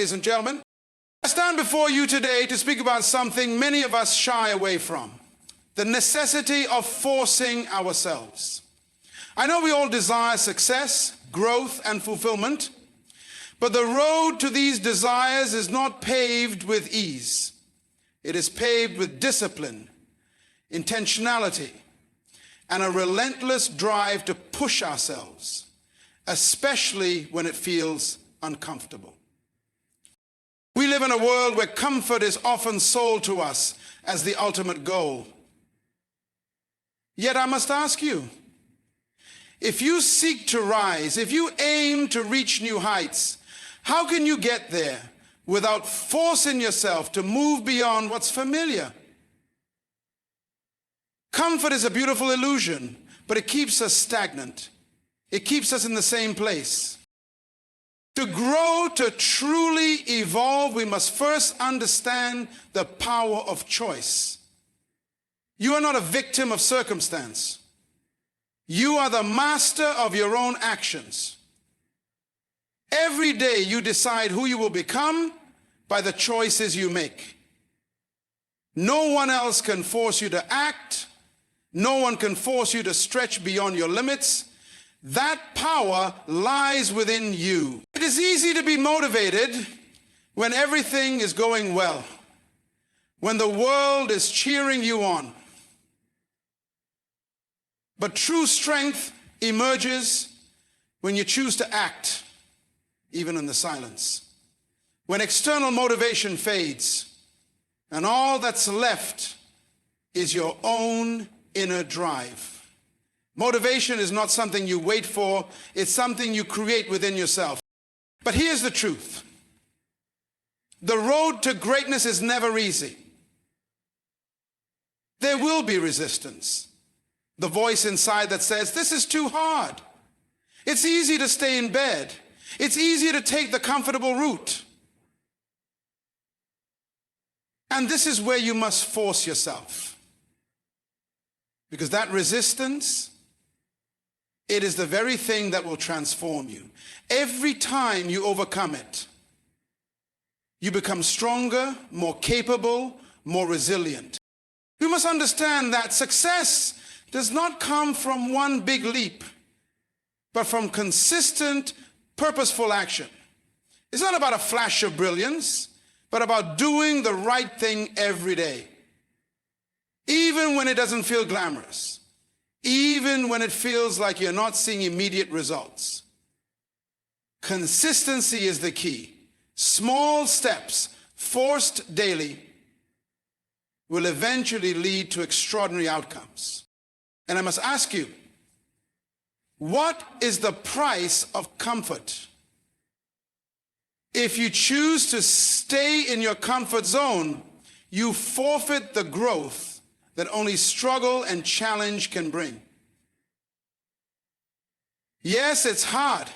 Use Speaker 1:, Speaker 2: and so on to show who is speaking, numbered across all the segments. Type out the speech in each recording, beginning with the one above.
Speaker 1: ladies and gentlemen. I stand before you today to speak about something many of us shy away from: the necessity of forcing ourselves. I know we all desire success, growth, and fulfillment, but the road to these desires is not paved with ease. It is paved with discipline, intentionality, and a relentless drive to push ourselves, especially when it feels uncomfortable. We live in a world where comfort is often sold to us as the ultimate goal. Yet I must ask you, if you seek to rise, if you aim to reach new heights, how can you get there without forcing yourself to move beyond what's familiar? Comfort is a beautiful illusion, but it keeps us stagnant. It keeps us in the same place. To grow, to truly evolve, we must first understand the power of choice. You are not a victim of circumstance. You are the master of your own actions. Every day you decide who you will become by the choices you make. No one else can force you to act. No one can force you to stretch beyond your limits. That power lies within you. It is easy to be motivated when everything is going well, when the world is cheering you on. But true strength emerges when you choose to act, even in the silence. When external motivation fades, and all that's left is your own inner drive. Motivation is not something you wait for, it's something you create within yourself. But here's the truth. The road to greatness is never easy. There will be resistance. The voice inside that says, this is too hard. It's easy to stay in bed. It's easier to take the comfortable route. And this is where you must force yourself. Because that resistance, it is the very thing that will transform you. Every time you overcome it, you become stronger, more capable, more resilient. You must understand that success does not come from one big leap, but from consistent, purposeful action. It's not about a flash of brilliance, but about doing the right thing every day. Even when it doesn't feel glamorous. Even when it feels like you're not seeing immediate results. Consistency is the key. Small steps, forced daily, will eventually lead to extraordinary outcomes. And I must ask you, what is the price of comfort? If you choose to stay in your comfort zone, you forfeit the growth that only struggle and challenge can bring. Yes, it's hard.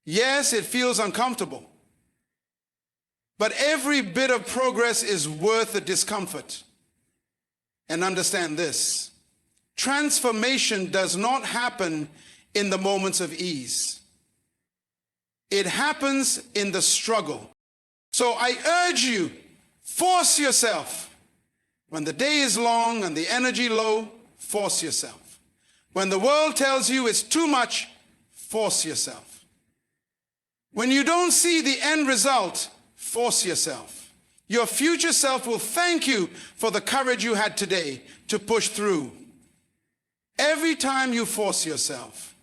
Speaker 1: Yes, it feels uncomfortable. But every bit of progress is worth the discomfort. And understand this: transformation does not happen in the moments of ease. It happens in the struggle. So I urge you, force yourself. When the day is long and the energy low, force yourself. When the world tells you it's too much, force yourself. When you don't see the end result, force yourself. Your future self will thank you for the courage you had today to push through. Every time you force yourself,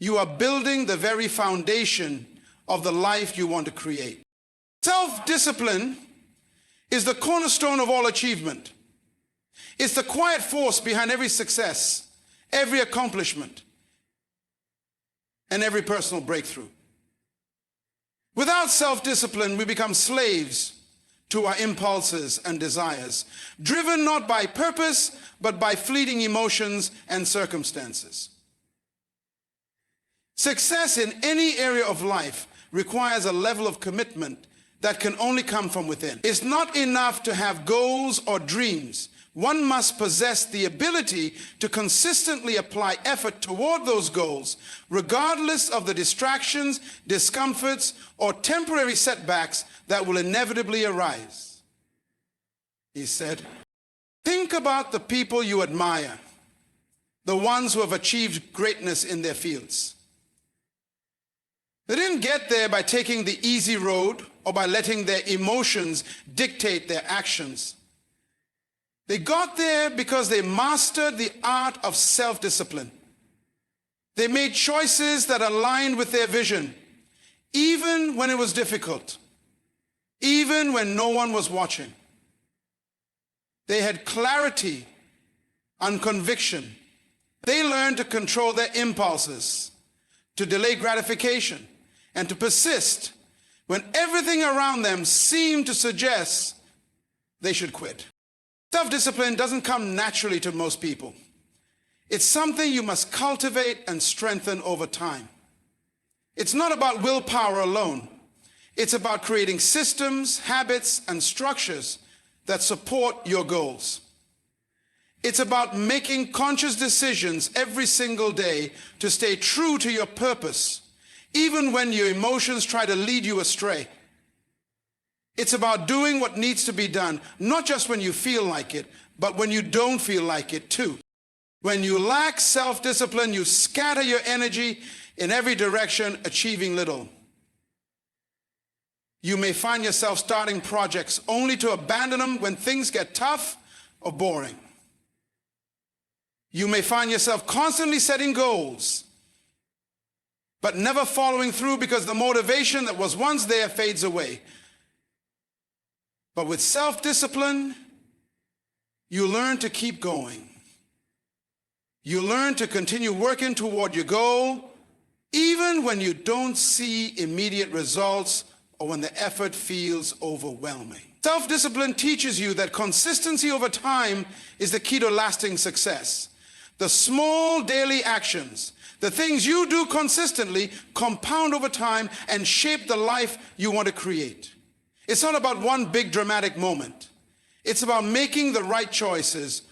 Speaker 1: you are building the very foundation of the life you want to create. Self-discipline is the cornerstone of all achievement. It's the quiet force behind every success, every accomplishment, and every personal breakthrough. Without self-discipline, we become slaves to our impulses and desires, driven not by purpose, but by fleeting emotions and circumstances. Success in any area of life requires a level of commitment that can only come from within. It's not enough to have goals or dreams, one must possess the ability to consistently apply effort toward those goals, regardless of the distractions, discomforts, or temporary setbacks that will inevitably arise. He said, think about the people you admire, the ones who have achieved greatness in their fields. They didn't get there by taking the easy road or by letting their emotions dictate their actions. They got there because they mastered the art of self-discipline. They made choices that aligned with their vision, even when it was difficult, even when no one was watching. They had clarity and conviction. They learned to control their impulses, to delay gratification, and to persist when everything around them seemed to suggest they should quit. Self-discipline doesn't come naturally to most people. It's something you must cultivate and strengthen over time. It's not about willpower alone. It's about creating systems, habits, and structures that support your goals. It's about making conscious decisions every single day to stay true to your purpose, even when your emotions try to lead you astray. It's about doing what needs to be done, not just when you feel like it, but when you don't feel like it too. When you lack self-discipline, you scatter your energy in every direction, achieving little. You may find yourself starting projects only to abandon them when things get tough or boring. You may find yourself constantly setting goals, but never following through because the motivation that was once there fades away. But with self-discipline, you learn to keep going. You learn to continue working toward your goal, even when you don't see immediate results or when the effort feels overwhelming. Self-discipline teaches you that consistency over time is the key to lasting success. The small daily actions, the things you do consistently, compound over time and shape the life you want to create. It's not about one big dramatic moment. It's about making the right choices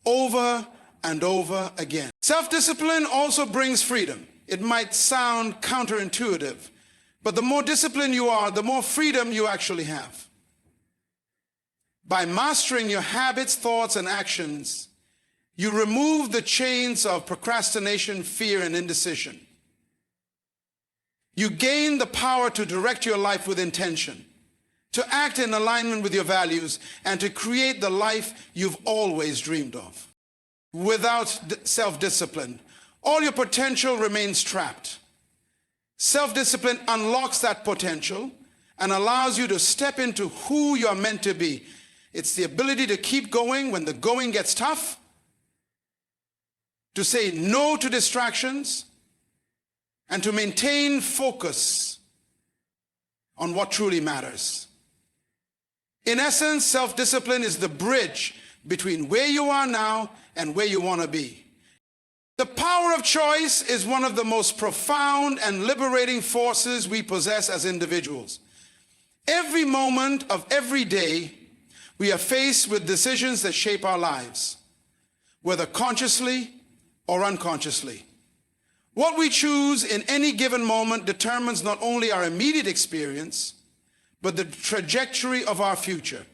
Speaker 1: over and over again. Self-discipline also brings freedom. It might sound counterintuitive, but the more disciplined you are, the more freedom you actually have. By mastering your habits, thoughts, and actions, you remove the chains of procrastination, fear, and indecision. You gain the power to direct your life with intention, to act in alignment with your values, and to create the life you've always dreamed of. Without self-discipline, all your potential remains trapped. Self-discipline unlocks that potential and allows you to step into who you're meant to be. It's the ability to keep going when the going gets tough, to say no to distractions, and to maintain focus on what truly matters. In essence, self-discipline is the bridge between where you are now and where you want to be. The power of choice is one of the most profound and liberating forces we possess as individuals. Every moment of every day, we are faced with decisions that shape our lives, whether consciously or unconsciously. What we choose in any given moment determines not only our immediate experience, but the trajectory of our future.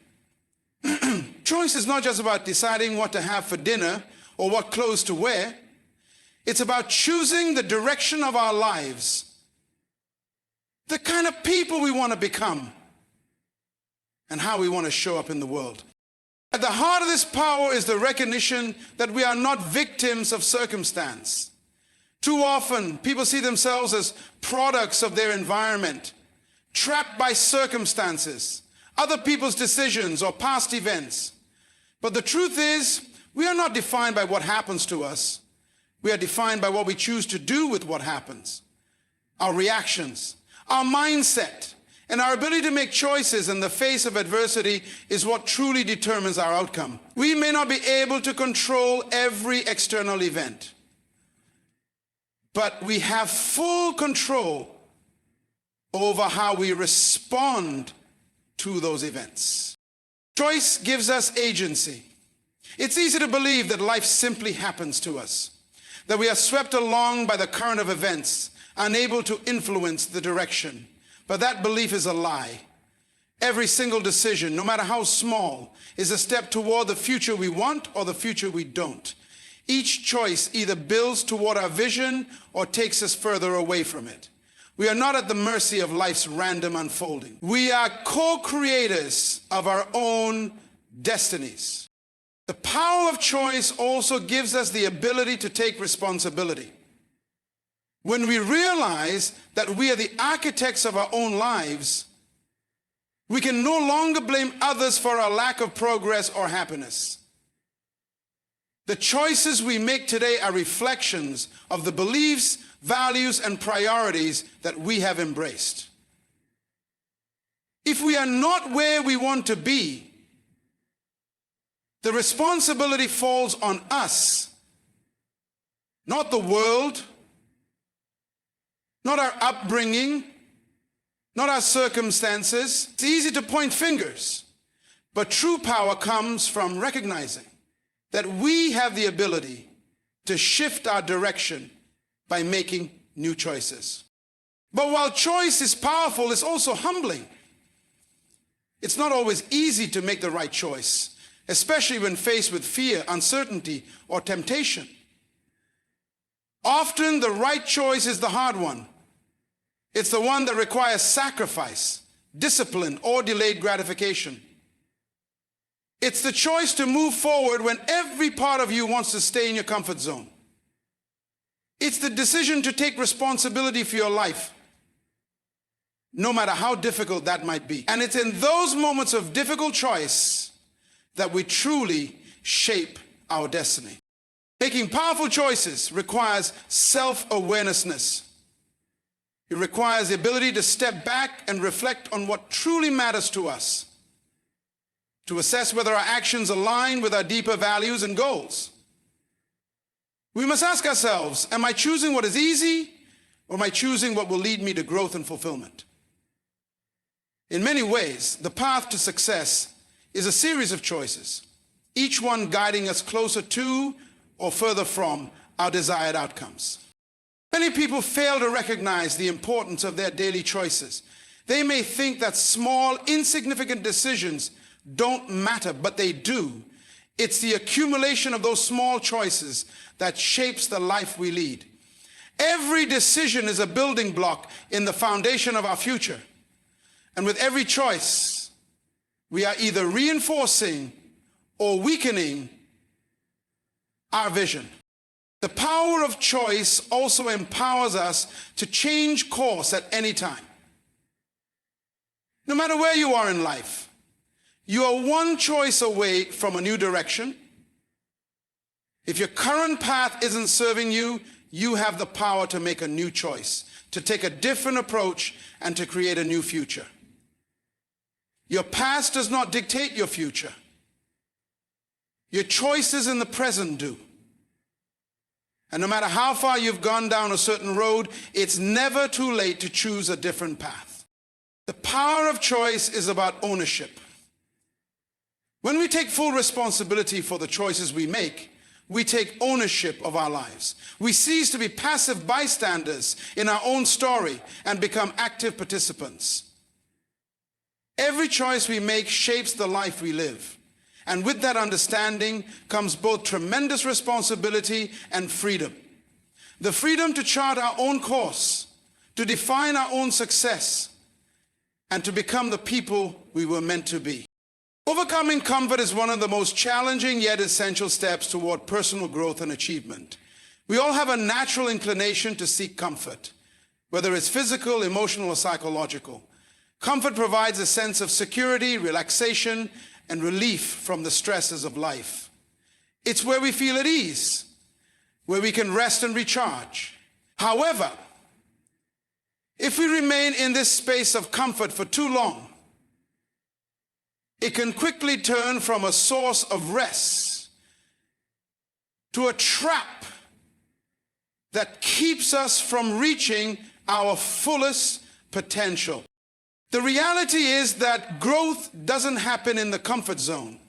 Speaker 1: Choice is not just about deciding what to have for dinner or what clothes to wear. It's about choosing the direction of our lives, the kind of people we want to become, and how we want to show up in the world. At the heart of this power is the recognition that we are not victims of circumstance. Too often, people see themselves as products of their environment, trapped by circumstances, other people's decisions, or past events. But the truth is, we are not defined by what happens to us. We are defined by what we choose to do with what happens. Our reactions, our mindset, and our ability to make choices in the face of adversity is what truly determines our outcome. We may not be able to control every external event, but we have full control over how we respond to those events. Choice gives us agency. It's easy to believe that life simply happens to us, that we are swept along by the current of events, unable to influence the direction. But that belief is a lie. Every single decision, no matter how small, is a step toward the future we want or the future we don't. Each choice either builds toward our vision or takes us further away from it. We are not at the mercy of life's random unfolding. We are co-creators of our own destinies. The power of choice also gives us the ability to take responsibility. When we realize that we are the architects of our own lives, we can no longer blame others for our lack of progress or happiness. The choices we make today are reflections of the beliefs, values, and priorities that we have embraced. If we are not where we want to be, the responsibility falls on us, not the world, not our upbringing, not our circumstances. It's easy to point fingers, but true power comes from recognizing that we have the ability to shift our direction by making new choices. But while choice is powerful, it's also humbling. It's not always easy to make the right choice, especially when faced with fear, uncertainty, or temptation. Often the right choice is the hard one. It's the one that requires sacrifice, discipline, or delayed gratification. It's the choice to move forward when every part of you wants to stay in your comfort zone. It's the decision to take responsibility for your life, no matter how difficult that might be. And it's in those moments of difficult choice that we truly shape our destiny. Making powerful choices requires self-awareness. It requires the ability to step back and reflect on what truly matters to us, to assess whether our actions align with our deeper values and goals. We must ask ourselves, am I choosing what is easy, or am I choosing what will lead me to growth and fulfillment? In many ways, the path to success is a series of choices, each one guiding us closer to or further from our desired outcomes. Many people fail to recognize the importance of their daily choices. They may think that small, insignificant decisions don't matter, but they do. It's the accumulation of those small choices that shapes the life we lead. Every decision is a building block in the foundation of our future. And with every choice, we are either reinforcing or weakening our vision. The power of choice also empowers us to change course at any time. No matter where you are in life, you are one choice away from a new direction. If your current path isn't serving you, you have the power to make a new choice, to take a different approach, and to create a new future. Your past does not dictate your future. Your choices in the present do. And no matter how far you've gone down a certain road, it's never too late to choose a different path. The power of choice is about ownership. When we take full responsibility for the choices we make, we take ownership of our lives. We cease to be passive bystanders in our own story and become active participants. Every choice we make shapes the life we live. And with that understanding comes both tremendous responsibility and freedom. The freedom to chart our own course, to define our own success, and to become the people we were meant to be. Overcoming comfort is one of the most challenging yet essential steps toward personal growth and achievement. We all have a natural inclination to seek comfort, whether it's physical, emotional, or psychological. Comfort provides a sense of security, relaxation, and relief from the stresses of life. It's where we feel at ease, where we can rest and recharge. However, if we remain in this space of comfort for too long, it can quickly turn from a source of rest to a trap that keeps us from reaching our fullest potential. The reality is that growth doesn't happen in the comfort zone.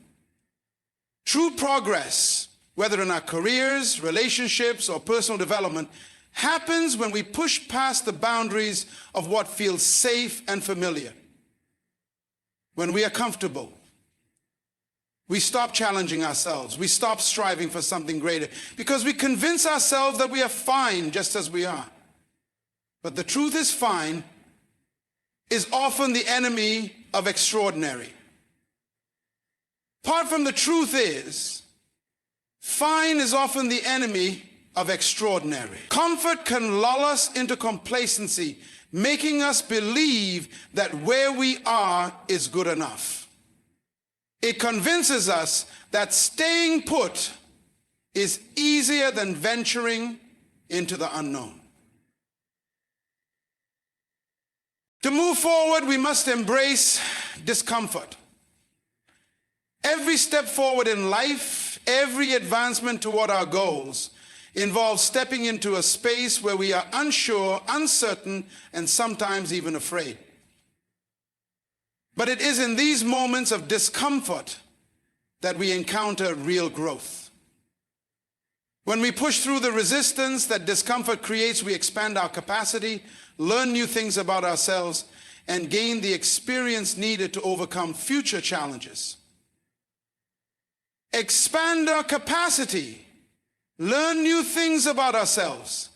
Speaker 1: True progress, whether in our careers, relationships, or personal development, happens when we push past the boundaries of what feels safe and familiar. When we are comfortable, we stop challenging ourselves. We stop striving for something greater because we convince ourselves that we are fine just as we are. But the truth is, fine is often the enemy of extraordinary. Apart from the truth is, fine is often the enemy of extraordinary. Comfort can lull us into complacency, making us believe that where we are is good enough. It convinces us that staying put is easier than venturing into the unknown. To move forward, we must embrace discomfort. Every step forward in life, every advancement toward our goals, involves stepping into a space where we are unsure, uncertain, and sometimes even afraid. But it is in these moments of discomfort that we encounter real growth. When we push through the resistance that discomfort creates, we expand our capacity, learn new things about ourselves, and gain the experience needed to overcome future challenges. Expand our capacity, learn new things about ourselves,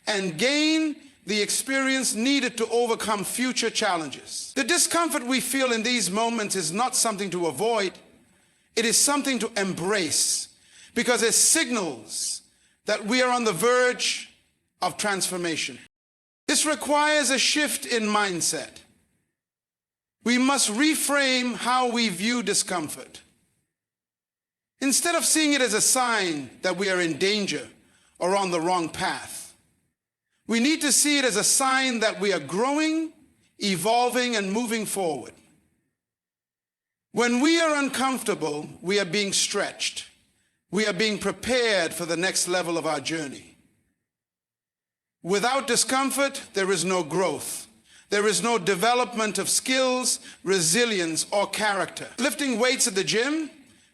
Speaker 1: and gain the experience needed to overcome future challenges. The discomfort we feel in these moments is not something to avoid. It is something to embrace because it signals that we are on the verge of transformation. This requires a shift in mindset. We must reframe how we view discomfort. Instead of seeing it as a sign that we are in danger or on the wrong path, we need to see it as a sign that we are growing, evolving, and moving forward. When we are uncomfortable, we are being stretched. We are being prepared for the next level of our journey. Without discomfort, there is no growth. There is no development of skills, resilience, or character. Lifting weights at the gym,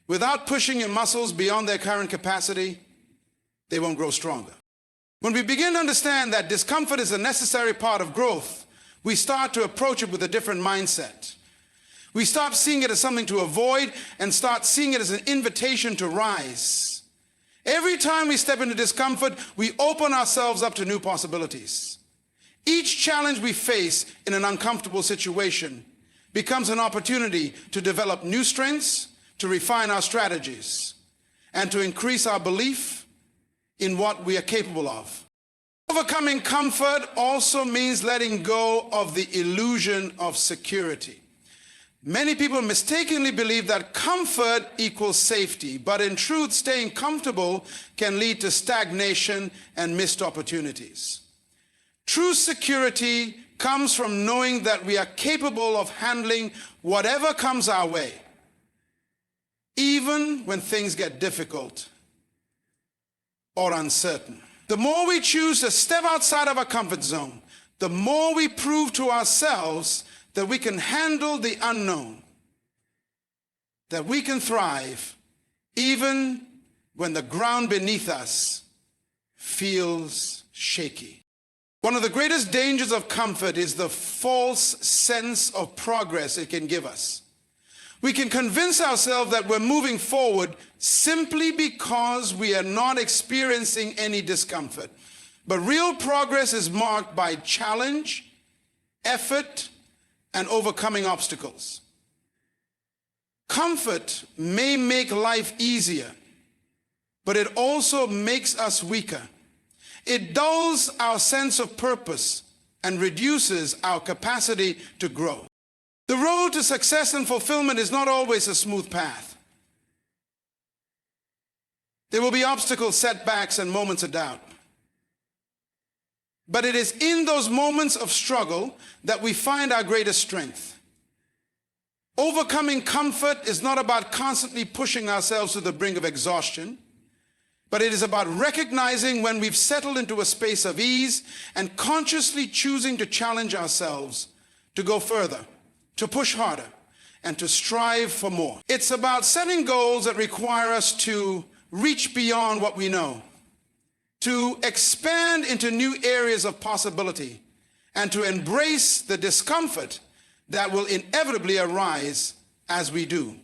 Speaker 1: without pushing your muscles beyond their current capacity, they won't grow stronger. When we begin to understand that discomfort is a necessary part of growth, we start to approach it with a different mindset. We stop seeing it as something to avoid and start seeing it as an invitation to rise. Every time we step into discomfort, we open ourselves up to new possibilities. Each challenge we face in an uncomfortable situation becomes an opportunity to develop new strengths, to refine our strategies, and to increase our belief in what we are capable of. Overcoming comfort also means letting go of the illusion of security. Many people mistakenly believe that comfort equals safety, but in truth, staying comfortable can lead to stagnation and missed opportunities. True security comes from knowing that we are capable of handling whatever comes our way, even when things get difficult or uncertain. The more we choose to step outside of our comfort zone, the more we prove to ourselves that we can handle the unknown, that we can thrive even when the ground beneath us feels shaky. One of the greatest dangers of comfort is the false sense of progress it can give us. We can convince ourselves that we're moving forward simply because we are not experiencing any discomfort. But real progress is marked by challenge, effort, and overcoming obstacles. Comfort may make life easier, but it also makes us weaker. It dulls our sense of purpose and reduces our capacity to grow. The road to success and fulfillment is not always a smooth path. There will be obstacles, setbacks, and moments of doubt. But it is in those moments of struggle that we find our greatest strength. Overcoming comfort is not about constantly pushing ourselves to the brink of exhaustion, but it is about recognizing when we've settled into a space of ease and consciously choosing to challenge ourselves to go further, to push harder, and to strive for more. It's about setting goals that require us to reach beyond what we know, to expand into new areas of possibility, and to embrace the discomfort that will inevitably arise as we do.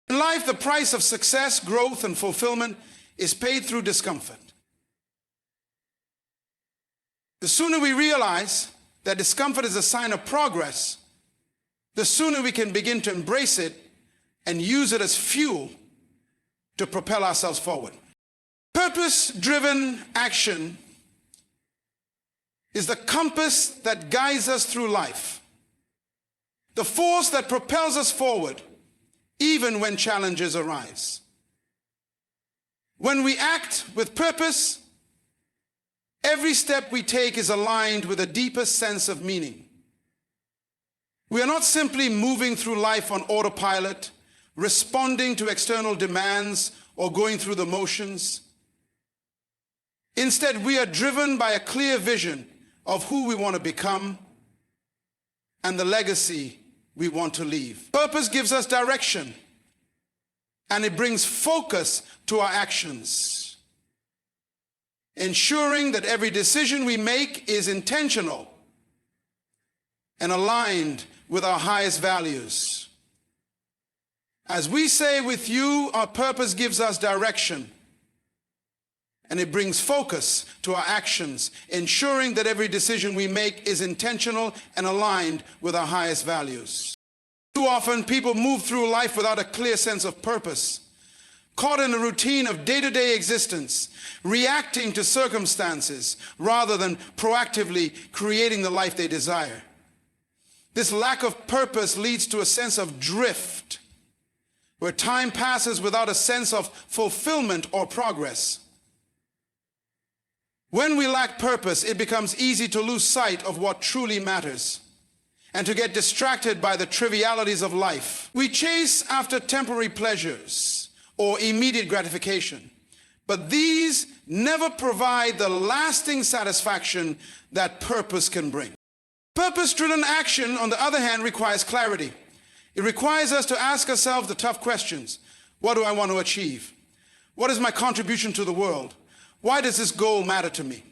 Speaker 1: In life, the price of success, growth, and fulfillment is paid through discomfort. The sooner we realize that discomfort is a sign of progress, the sooner we can begin to embrace it and use it as fuel to propel ourselves forward. Purpose-driven action is the compass that guides us through life, the force that propels us forward even when challenges arise. When we act with purpose, every step we take is aligned with a deeper sense of meaning. We are not simply moving through life on autopilot, responding to external demands, or going through the motions. Instead, we are driven by a clear vision of who we want to become and the legacy we want to leave. Purpose gives us direction, and it brings focus to our actions, ensuring that every decision we make is intentional and aligned with our highest values. As we say with you, our purpose gives us direction, and it brings focus to our actions, ensuring that every decision we make is intentional and aligned with our highest values. Too often, people move through life without a clear sense of purpose, caught in a routine of day-to-day existence, reacting to circumstances rather than proactively creating the life they desire. This lack of purpose leads to a sense of drift, where time passes without a sense of fulfillment or progress. When we lack purpose, it becomes easy to lose sight of what truly matters and to get distracted by the trivialities of life. We chase after temporary pleasures or immediate gratification, but these never provide the lasting satisfaction that purpose can bring. Purpose-driven action, on the other hand, requires clarity. It requires us to ask ourselves the tough questions. What do I want to achieve? What is my contribution to the world? Why does this goal matter to me?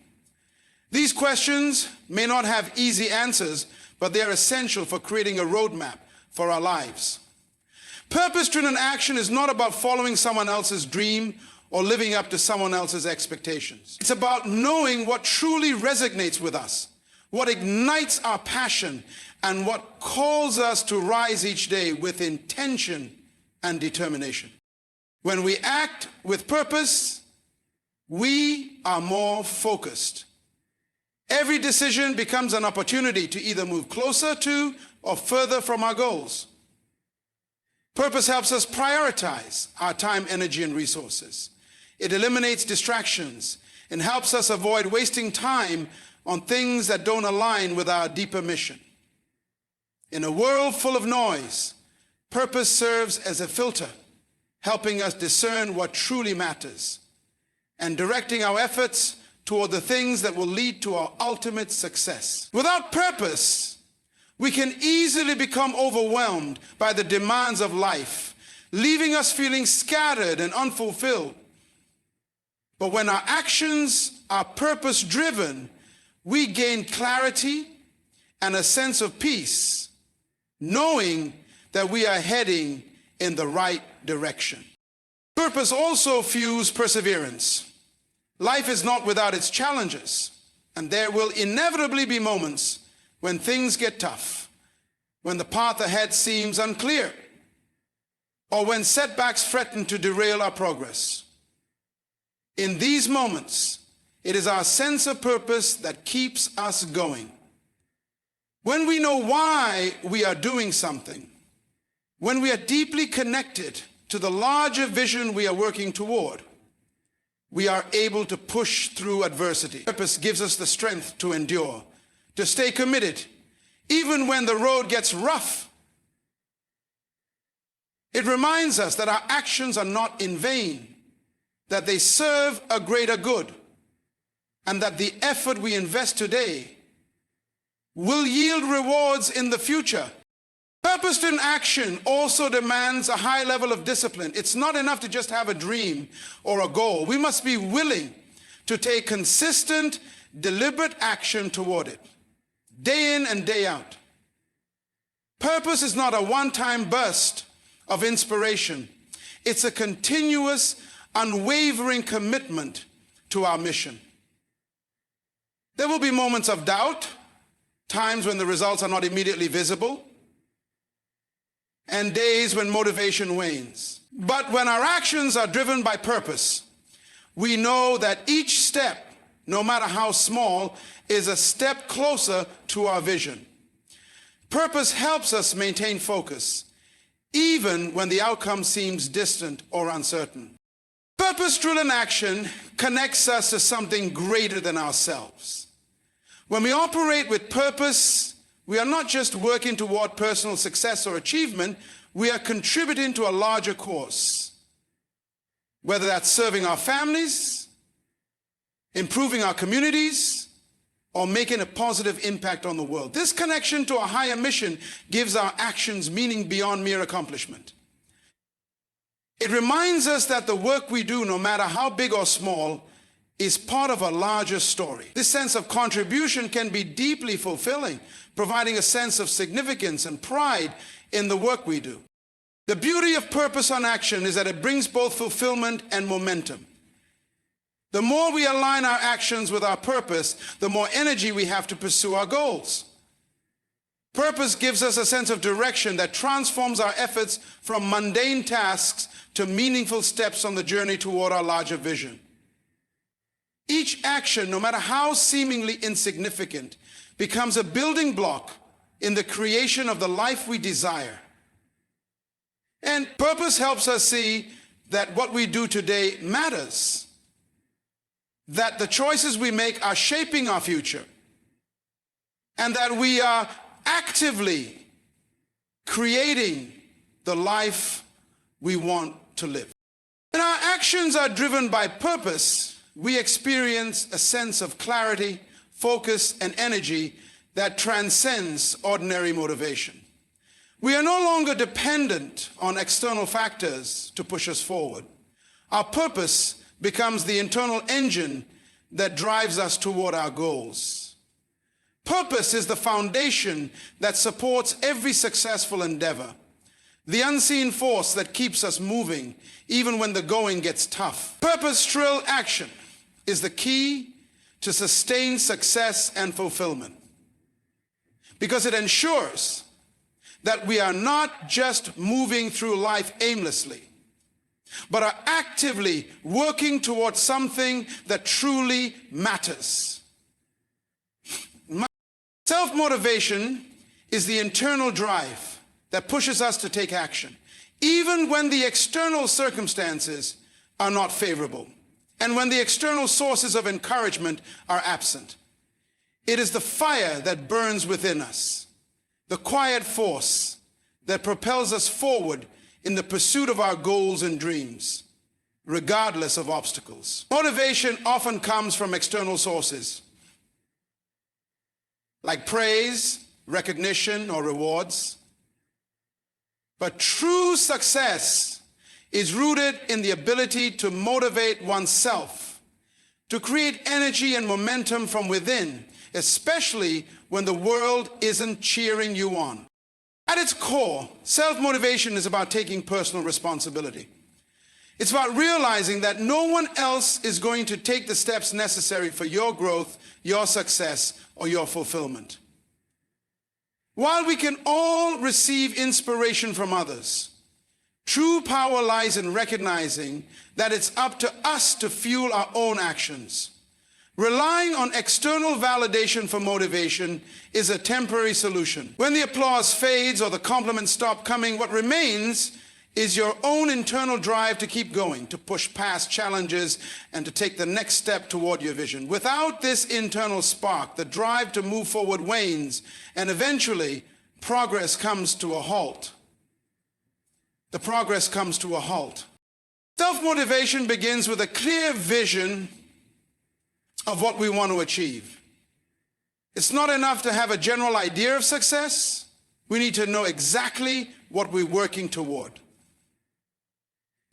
Speaker 1: These questions may not have easy answers, but they are essential for creating a roadmap for our lives. Purpose-driven action is not about following someone else's dream or living up to someone else's expectations. It's about knowing what truly resonates with us, what ignites our passion, and what calls us to rise each day with intention and determination. When we act with purpose, we are more focused. Every decision becomes an opportunity to either move closer to or further from our goals. Purpose helps us prioritize our time, energy, and resources. It eliminates distractions and helps us avoid wasting time on things that don't align with our deeper mission. In a world full of noise, purpose serves as a filter, helping us discern what truly matters and directing our efforts toward the things that will lead to our ultimate success. Without purpose, we can easily become overwhelmed by the demands of life, leaving us feeling scattered and unfulfilled. But when our actions are purpose-driven, we gain clarity and a sense of peace, knowing that we are heading in the right direction. Purpose also fuels perseverance. Life is not without its challenges, and there will inevitably be moments when things get tough, when the path ahead seems unclear, or when setbacks threaten to derail our progress. In these moments, it is our sense of purpose that keeps us going. When we know why we are doing something, when we are deeply connected to the larger vision we are working toward, we are able to push through adversity. Purpose gives us the strength to endure, to stay committed, even when the road gets rough. It reminds us that our actions are not in vain, that they serve a greater good, and that the effort we invest today will yield rewards in the future. Purpose-driven action also demands a high level of discipline. It's not enough to just have a dream or a goal. We must be willing to take consistent, deliberate action toward it, day in and day out. Purpose is not a one-time burst of inspiration. It's a continuous, unwavering commitment to our mission. There will be moments of doubt, times when the results are not immediately visible, and days when motivation wanes. But when our actions are driven by purpose, we know that each step, no matter how small, is a step closer to our vision. Purpose helps us maintain focus, even when the outcome seems distant or uncertain. Purpose-driven action connects us to something greater than ourselves. When we operate with purpose, we are not just working toward personal success or achievement, we are contributing to a larger cause. Whether that's serving our families, improving our communities, or making a positive impact on the world. This connection to a higher mission gives our actions meaning beyond mere accomplishment. It reminds us that the work we do, no matter how big or small, is part of a larger story. This sense of contribution can be deeply fulfilling, providing a sense of significance and pride in the work we do. The beauty of purpose on action is that it brings both fulfillment and momentum. The more we align our actions with our purpose, the more energy we have to pursue our goals. Purpose gives us a sense of direction that transforms our efforts from mundane tasks to meaningful steps on the journey toward our larger vision. Each action, no matter how seemingly insignificant, becomes a building block in the creation of the life we desire. And purpose helps us see that what we do today matters, that the choices we make are shaping our future, and that we are actively creating the life we want to live. When our actions are driven by purpose, we experience a sense of clarity, focus, and energy that transcends ordinary motivation. We are no longer dependent on external factors to push us forward. Our purpose becomes the internal engine that drives us toward our goals. Purpose is the foundation that supports every successful endeavor, the unseen force that keeps us moving even when the going gets tough. Purpose-driven action is the key to sustained success and fulfillment, because it ensures that we are not just moving through life aimlessly, but are actively working towards something that truly matters. Self-motivation is the internal drive that pushes us to take action, even when the external circumstances are not favorable, and when the external sources of encouragement are absent. It is the fire that burns within us, the quiet force that propels us forward in the pursuit of our goals and dreams, regardless of obstacles. Motivation often comes from external sources, like praise, recognition, or rewards. But true success is rooted in the ability to motivate oneself, to create energy and momentum from within, especially when the world isn't cheering you on. At its core, self-motivation is about taking personal responsibility. It's about realizing that no one else is going to take the steps necessary for your growth, your success, or your fulfillment. While we can all receive inspiration from others, true power lies in recognizing that it's up to us to fuel our own actions. Relying on external validation for motivation is a temporary solution. When the applause fades or the compliments stop coming, what remains is your own internal drive to keep going, to push past challenges, and to take the next step toward your vision. Without this internal spark, the drive to move forward wanes, and eventually progress comes to a halt. The progress comes to a halt. Self-motivation begins with a clear vision of what we want to achieve. It's not enough to have a general idea of success. We need to know exactly what we're working toward.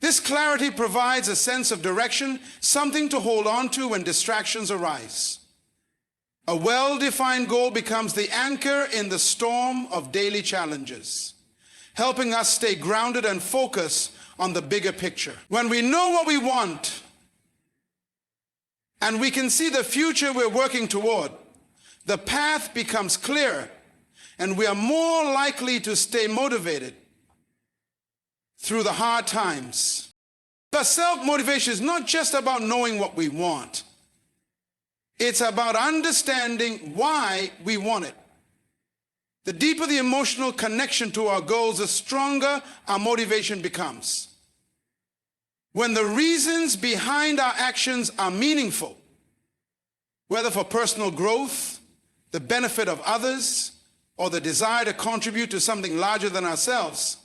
Speaker 1: This clarity provides a sense of direction, something to hold on to when distractions arise. A well-defined goal becomes the anchor in the storm of daily challenges, helping us stay grounded and focused on the bigger picture. When we know what we want and we can see the future we're working toward, the path becomes clearer and we are more likely to stay motivated through the hard times. But self-motivation is not just about knowing what we want. It's about understanding why we want it. The deeper the emotional connection to our goals, the stronger our motivation becomes. When the reasons behind our actions are meaningful, whether for personal growth, the benefit of others, or the desire to contribute to something larger than ourselves,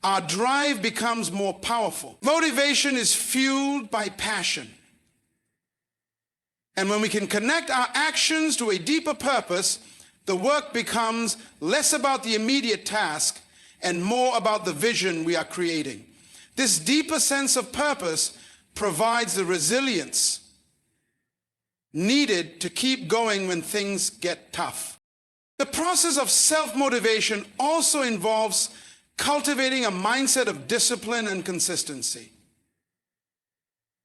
Speaker 1: our drive becomes more powerful. Motivation is fueled by passion. And when we can connect our actions to a deeper purpose, the work becomes less about the immediate task and more about the vision we are creating. This deeper sense of purpose provides the resilience needed to keep going when things get tough. The process of self-motivation also involves cultivating a mindset of discipline and consistency.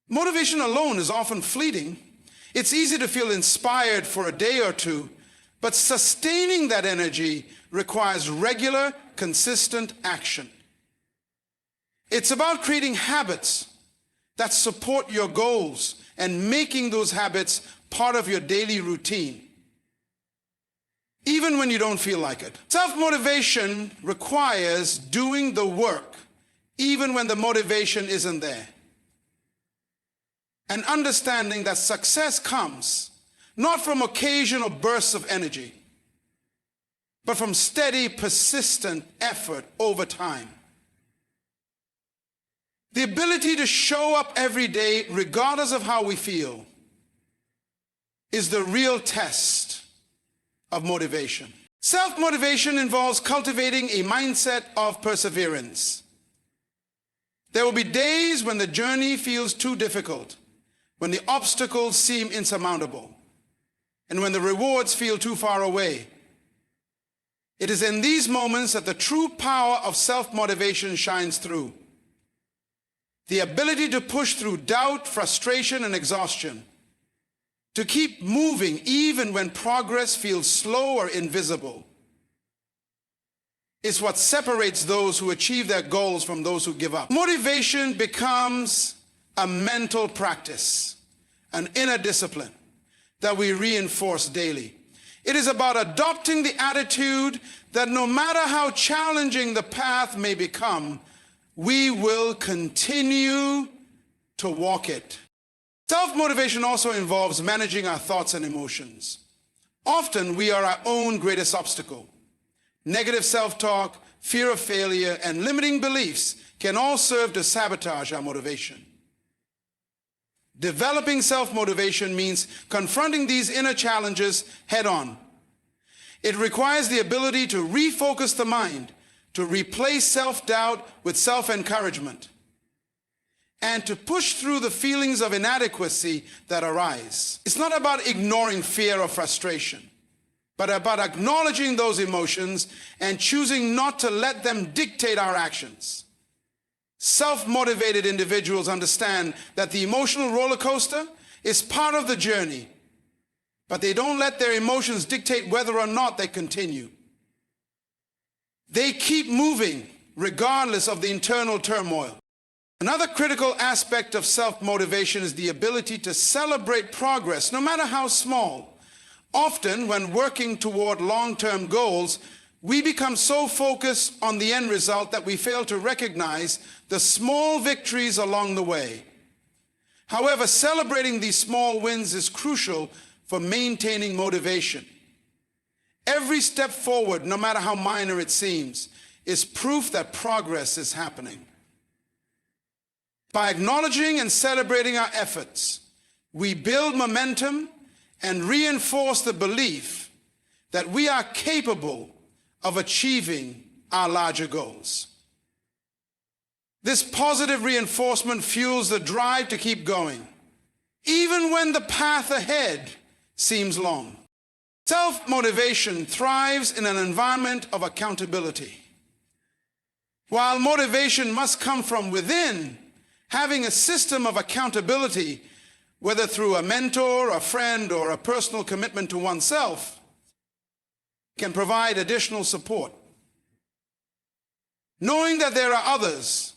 Speaker 1: Motivation alone is often fleeting. It's easy to feel inspired for a day or two, but sustaining that energy requires regular, consistent action. It's about creating habits that support your goals and making those habits part of your daily routine, even when you don't feel like it. Self-motivation requires doing the work, even when the motivation isn't there. And understanding that success comes not from occasional bursts of energy, but from steady, persistent effort over time. The ability to show up every day, regardless of how we feel, is the real test of motivation. Self-motivation involves cultivating a mindset of perseverance. There will be days when the journey feels too difficult, when the obstacles seem insurmountable, and when the rewards feel too far away. It is in these moments that the true power of self-motivation shines through. The ability to push through doubt, frustration, and exhaustion, to keep moving even when progress feels slow or invisible, is what separates those who achieve their goals from those who give up. Motivation becomes a mental practice, an inner discipline that we reinforce daily. It is about adopting the attitude that no matter how challenging the path may become, we will continue to walk it. Self-motivation also involves managing our thoughts and emotions. Often we are our own greatest obstacle. Negative self-talk, fear of failure, and limiting beliefs can all serve to sabotage our motivation. Developing self-motivation means confronting these inner challenges head-on. It requires the ability to refocus the mind, to replace self-doubt with self-encouragement, and to push through the feelings of inadequacy that arise. It's not about ignoring fear or frustration, but about acknowledging those emotions and choosing not to let them dictate our actions. Self-motivated individuals understand that the emotional roller coaster is part of the journey, but they don't let their emotions dictate whether or not they continue. They keep moving regardless of the internal turmoil. Another critical aspect of self-motivation is the ability to celebrate progress, no matter how small. Often, when working toward long-term goals, we become so focused on the end result that we fail to recognize the small victories along the way. However, celebrating these small wins is crucial for maintaining motivation. Every step forward, no matter how minor it seems, is proof that progress is happening. By acknowledging and celebrating our efforts, we build momentum and reinforce the belief that we are capable of achieving our larger goals. This positive reinforcement fuels the drive to keep going, even when the path ahead seems long. Self-motivation thrives in an environment of accountability. While motivation must come from within, having a system of accountability, whether through a mentor, a friend, or a personal commitment to oneself, can provide additional support. Knowing that there are others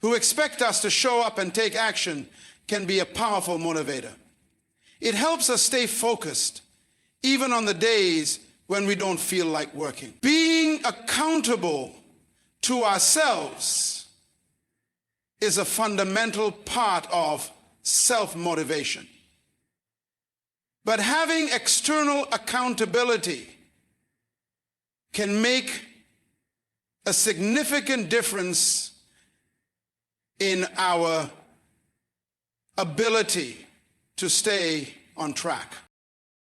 Speaker 1: who expect us to show up and take action can be a powerful motivator. It helps us stay focused, even on the days when we don't feel like working. Being accountable to ourselves is a fundamental part of self-motivation. But having external accountability can make a significant difference in our ability to stay on track.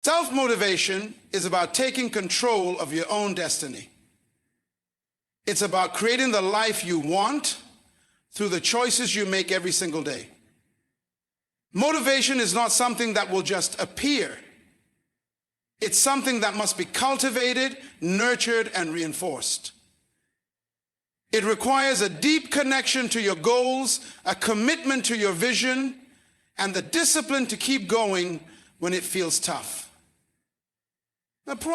Speaker 1: Self-motivation is about taking control of your own destiny. It's about creating the life you want through the choices you make every single day. Motivation is not something that will just appear. It's something that must be cultivated, nurtured, and reinforced. It requires a deep connection to your goals, a commitment to your vision, and the discipline to keep going when it feels tough.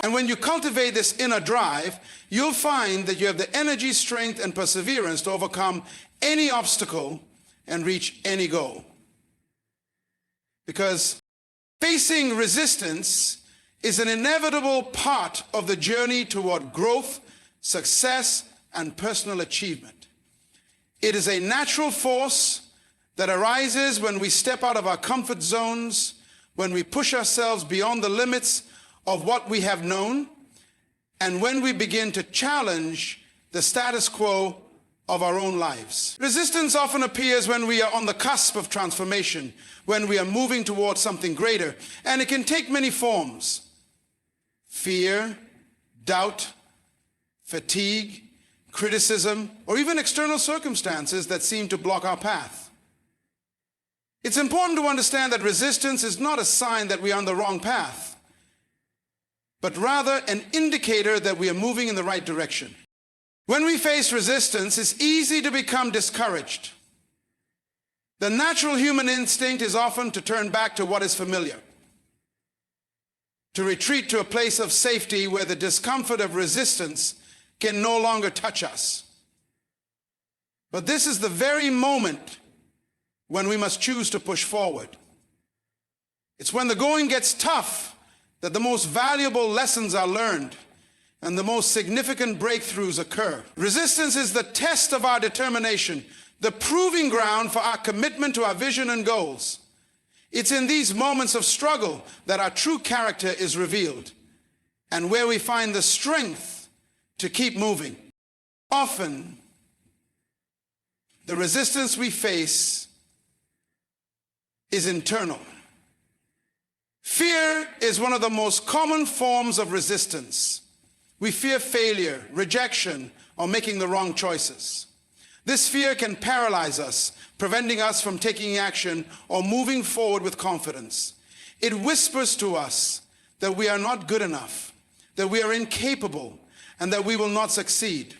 Speaker 1: And when you cultivate this inner drive, you'll find that you have the energy, strength, and perseverance to overcome any obstacle and reach any goal. Because facing resistance is an inevitable part of the journey toward growth, success, and personal achievement. It is a natural force that arises when we step out of our comfort zones, when we push ourselves beyond the limits of what we have known, and when we begin to challenge the status quo of our own lives. Resistance often appears when we are on the cusp of transformation, when we are moving towards something greater, and it can take many forms: fear, doubt, fatigue, criticism, or even external circumstances that seem to block our path. It's important to understand that resistance is not a sign that we are on the wrong path, but rather an indicator that we are moving in the right direction. When we face resistance, it's easy to become discouraged. The natural human instinct is often to turn back to what is familiar, to retreat to a place of safety where the discomfort of resistance can no longer touch us. But this is the very moment when we must choose to push forward. It's when the going gets tough that the most valuable lessons are learned and the most significant breakthroughs occur. Resistance is the test of our determination, the proving ground for our commitment to our vision and goals. It's in these moments of struggle that our true character is revealed, and where we find the strength to keep moving. Often, the resistance we face is internal. Fear is one of the most common forms of resistance. We fear failure, rejection, or making the wrong choices. This fear can paralyze us, preventing us from taking action or moving forward with confidence. It whispers to us that we are not good enough, that we are incapable, and that we will not succeed.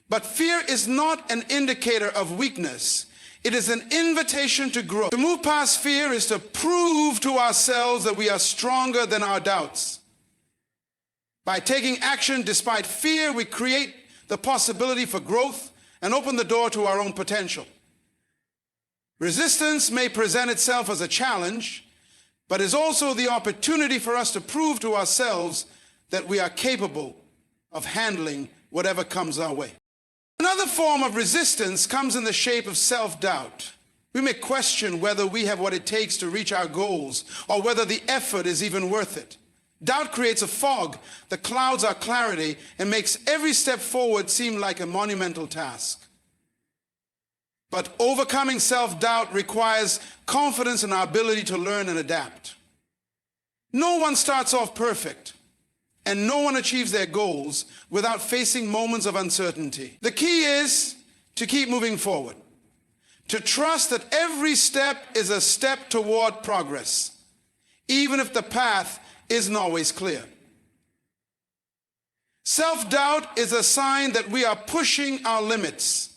Speaker 1: But fear is not an indicator of weakness. It is an invitation to grow. To move past fear is to prove to ourselves that we are stronger than our doubts. By taking action despite fear, we create the possibility for growth and open the door to our own potential. Resistance may present itself as a challenge, but is also the opportunity for us to prove to ourselves that we are capable of handling whatever comes our way. Another form of resistance comes in the shape of self-doubt. We may question whether we have what it takes to reach our goals, or whether the effort is even worth it. Doubt creates a fog that clouds our clarity and makes every step forward seem like a monumental task. But overcoming self-doubt requires confidence in our ability to learn and adapt. No one starts off perfect. and no one achieves their goals without facing moments of uncertainty. The key is to keep moving forward, to trust that every step is a step toward progress, even if the path isn't always clear. Self-doubt is a sign that we are pushing our limits.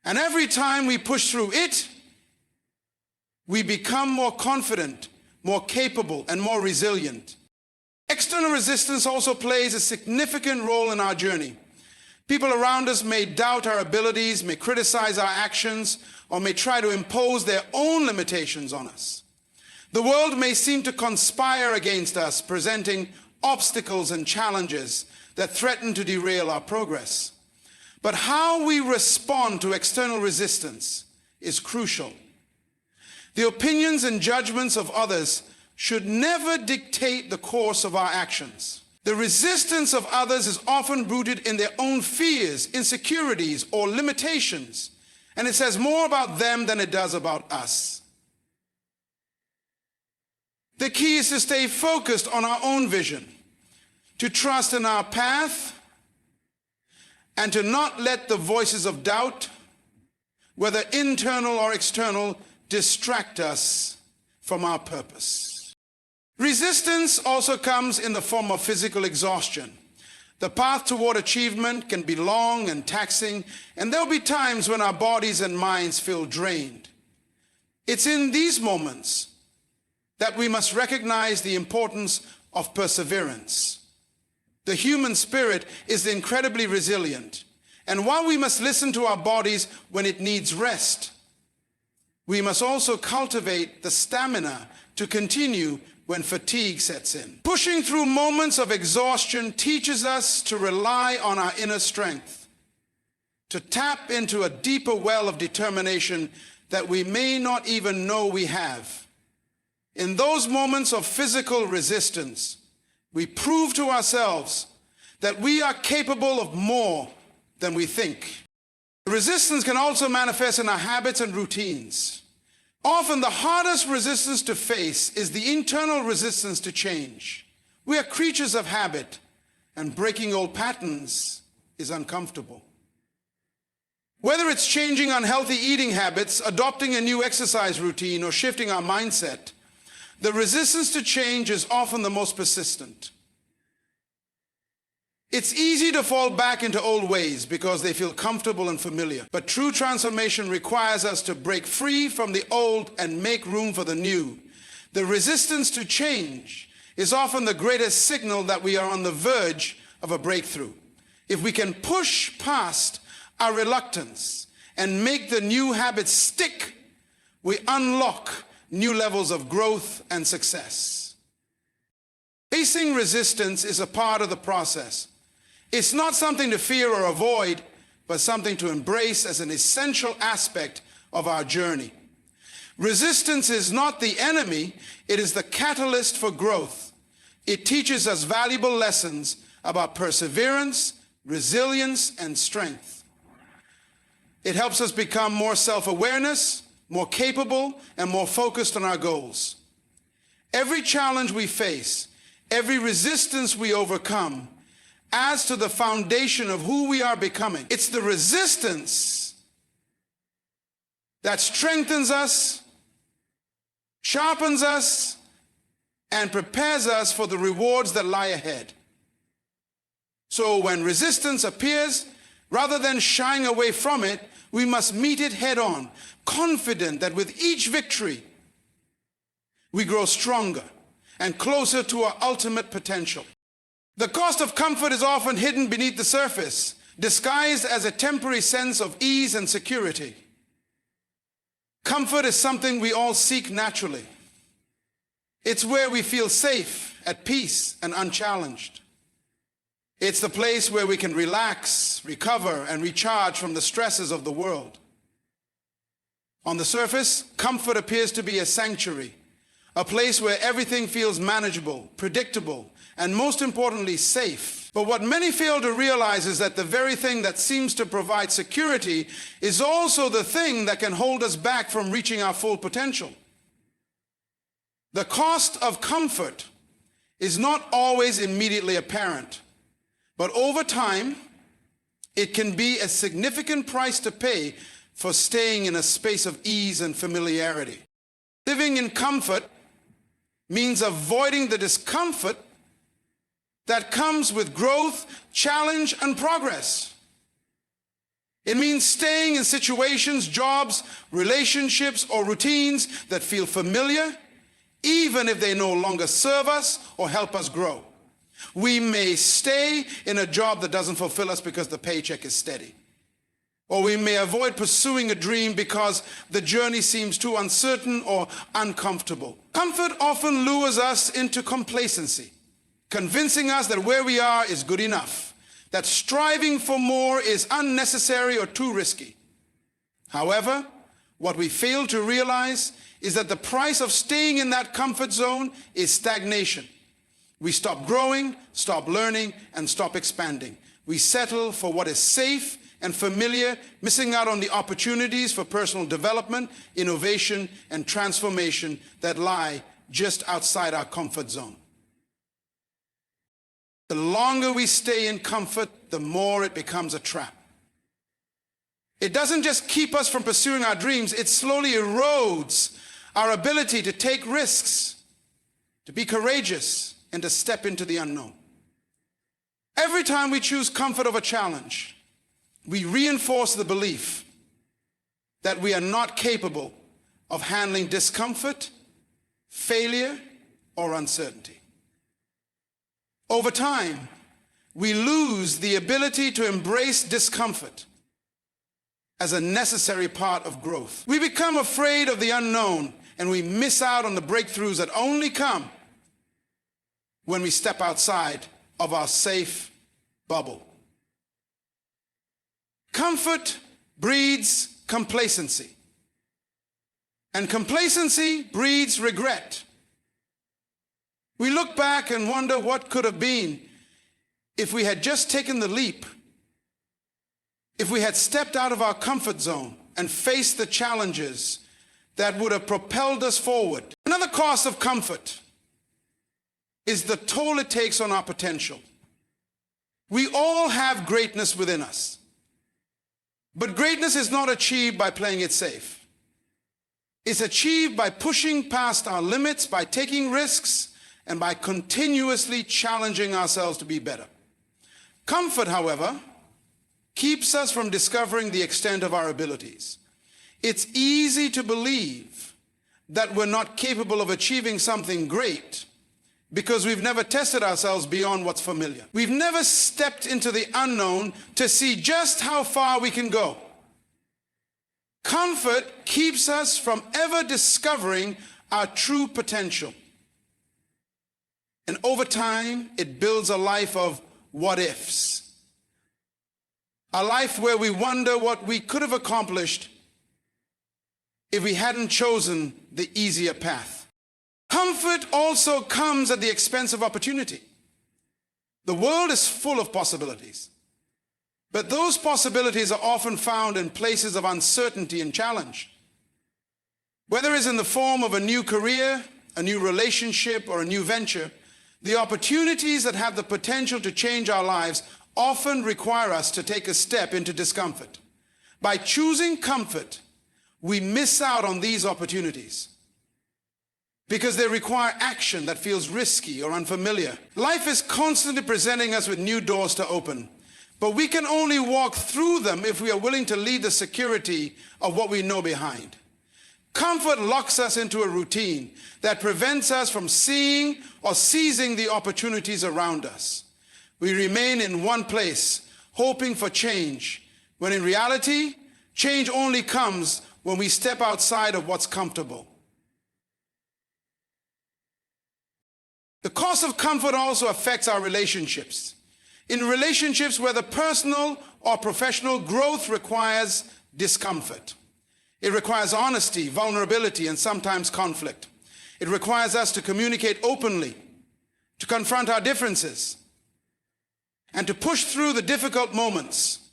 Speaker 1: And every time we push through it, we become more confident, more capable, and more resilient. External resistance also plays a significant role in our journey. People around us may doubt our abilities, may criticize our actions, or may try to impose their own limitations on us. The world may seem to conspire against us, presenting obstacles and challenges that threaten to derail our progress. But how we respond to external resistance is crucial. The opinions and judgments of others should never dictate the course of our actions. The resistance of others is often rooted in their own fears, insecurities, or limitations, and it says more about them than it does about us. The key is to stay focused on our own vision, to trust in our path, and to not let the voices of doubt, whether internal or external, distract us from our purpose. Resistance also comes in the form of physical exhaustion. The path toward achievement can be long and taxing, and there'll be times when our bodies and minds feel drained. It's in these moments that we must recognize the importance of perseverance. The human spirit is incredibly resilient, and while we must listen to our bodies when it needs rest, we must also cultivate the stamina to continue when fatigue sets in. Pushing through moments of exhaustion teaches us to rely on our inner strength, to tap into a deeper well of determination that we may not even know we have. In those moments of physical resistance, we prove to ourselves that we are capable of more than we think. Resistance can also manifest in our habits and routines. Often the hardest resistance to face is the internal resistance to change. We are creatures of habit, and breaking old patterns is uncomfortable. Whether it's changing unhealthy eating habits, adopting a new exercise routine, or shifting our mindset, the resistance to change is often the most persistent. It's easy to fall back into old ways because they feel comfortable and familiar. But true transformation requires us to break free from the old and make room for the new. The resistance to change is often the greatest signal that we are on the verge of a breakthrough. If we can push past our reluctance and make the new habits stick, we unlock new levels of growth and success. Facing resistance is a part of the process. It's not something to fear or avoid, but something to embrace as an essential aspect of our journey. Resistance is not the enemy, it is the catalyst for growth. It teaches us valuable lessons about perseverance, resilience, and strength. It helps us become more self-awareness, more capable, and more focused on our goals. Every challenge we face, every resistance we overcome, adds to the foundation of who we are becoming. It's the resistance that strengthens us, sharpens us, and prepares us for the rewards that lie ahead. So when resistance appears, rather than shying away from it, we must meet it head on, confident that with each victory, we grow stronger and closer to our ultimate potential. The cost of comfort is often hidden beneath the surface, disguised as a temporary sense of ease and security. Comfort is something we all seek naturally. It's where we feel safe, at peace, and unchallenged. It's the place where we can relax, recover, and recharge from the stresses of the world. On the surface, comfort appears to be a sanctuary, a place where everything feels manageable, predictable, and most importantly, safe. But what many fail to realize is that the very thing that seems to provide security is also the thing that can hold us back from reaching our full potential. The cost of comfort is not always immediately apparent, but over time, it can be a significant price to pay for staying in a space of ease and familiarity. Living in comfort means avoiding the discomfort that comes with growth, challenge, and progress. It means staying in situations, jobs, relationships, or routines that feel familiar, even if they no longer serve us or help us grow. We may stay in a job that doesn't fulfill us because the paycheck is steady. Or we may avoid pursuing a dream because the journey seems too uncertain or uncomfortable. Comfort often lures us into complacency, convincing us that where we are is good enough, that striving for more is unnecessary or too risky. However, what we fail to realize is that the price of staying in that comfort zone is stagnation. We stop growing, stop learning, and stop expanding. We settle for what is safe and familiar, missing out on the opportunities for personal development, innovation, and transformation that lie just outside our comfort zone. The longer we stay in comfort, the more it becomes a trap. It doesn't just keep us from pursuing our dreams, it slowly erodes our ability to take risks, to be courageous, and to step into the unknown. Every time we choose comfort over challenge, we reinforce the belief that we are not capable of handling discomfort, failure, or uncertainty. Over time, we lose the ability to embrace discomfort as a necessary part of growth. We become afraid of the unknown, and we miss out on the breakthroughs that only come when we step outside of our safe bubble. Comfort breeds complacency, and complacency breeds regret. We look back and wonder what could have been if we had just taken the leap, if we had stepped out of our comfort zone and faced the challenges that would have propelled us forward. Another cost of comfort is the toll it takes on our potential. We all have greatness within us, but greatness is not achieved by playing it safe. It's achieved by pushing past our limits, by taking risks, and by continuously challenging ourselves to be better. Comfort, however, keeps us from discovering the extent of our abilities. It's easy to believe that we're not capable of achieving something great because we've never tested ourselves beyond what's familiar. We've never stepped into the unknown to see just how far we can go. Comfort keeps us from ever discovering our true potential. And over time, it builds a life of what ifs. A life where we wonder what we could have accomplished if we hadn't chosen the easier path. Comfort also comes at the expense of opportunity. The world is full of possibilities, but those possibilities are often found in places of uncertainty and challenge. Whether it's in the form of a new career, a new relationship, or a new venture, the opportunities that have the potential to change our lives often require us to take a step into discomfort. By choosing comfort, we miss out on these opportunities because they require action that feels risky or unfamiliar. Life is constantly presenting us with new doors to open, but we can only walk through them if we are willing to leave the security of what we know behind. Comfort locks us into a routine that prevents us from seeing or seizing the opportunities around us. We remain in one place, hoping for change, when in reality, change only comes when we step outside of what's comfortable. The cost of comfort also affects our relationships. In relationships, whether personal or professional, growth requires discomfort. It requires honesty, vulnerability, and sometimes conflict. It requires us to communicate openly, to confront our differences, and to push through the difficult moments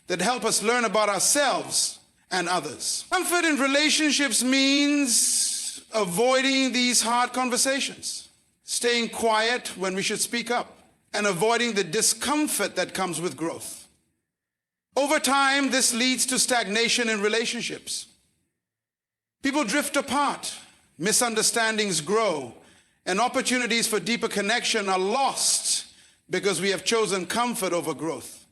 Speaker 1: that help us learn about ourselves and others. Comfort in relationships means avoiding these hard conversations, staying quiet when we should speak up, and avoiding the discomfort that comes with growth. Over time, this leads to stagnation in relationships. People drift apart, misunderstandings grow, and opportunities for deeper connection are lost because we have chosen comfort over growth.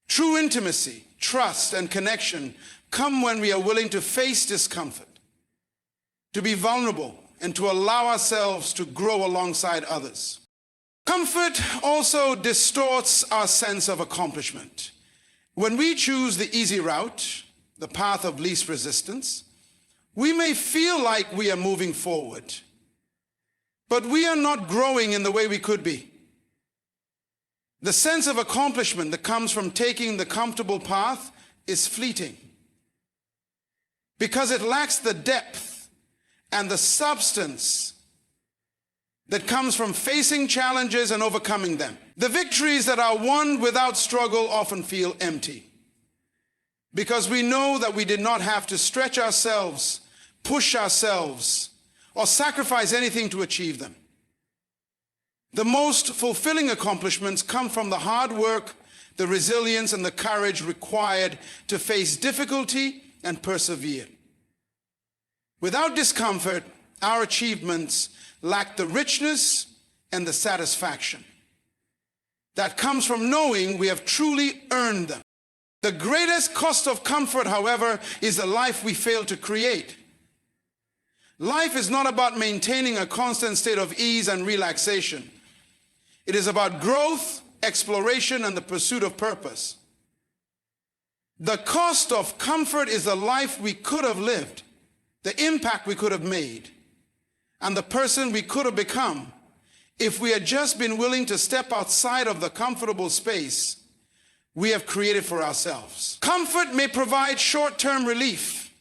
Speaker 1: True intimacy, trust, and connection come when we are willing to face discomfort, to be vulnerable, and to allow ourselves to grow alongside others. Comfort also distorts our sense of accomplishment. When we choose the easy route, the path of least resistance, we may feel like we are moving forward, but we are not growing in the way we could be. The sense of accomplishment that comes from taking the comfortable path is fleeting because it lacks the depth and the substance that comes from facing challenges and overcoming them. The victories that are won without struggle often feel empty because we know that we did not have to stretch ourselves, push ourselves, or sacrifice anything to achieve them. The most fulfilling accomplishments come from the hard work, the resilience, and the courage required to face difficulty and persevere. Without discomfort, our achievements lack the richness and the satisfaction that comes from knowing we have truly earned them. The greatest cost of comfort, however, is the life we fail to create. Life is not about maintaining a constant state of ease and relaxation. It is about growth, exploration, and the pursuit of purpose. The cost of comfort is the life we could have lived, the impact we could have made, and the person we could have become if we had just been willing to step outside of the comfortable space we have created for ourselves. Comfort may provide short-term relief,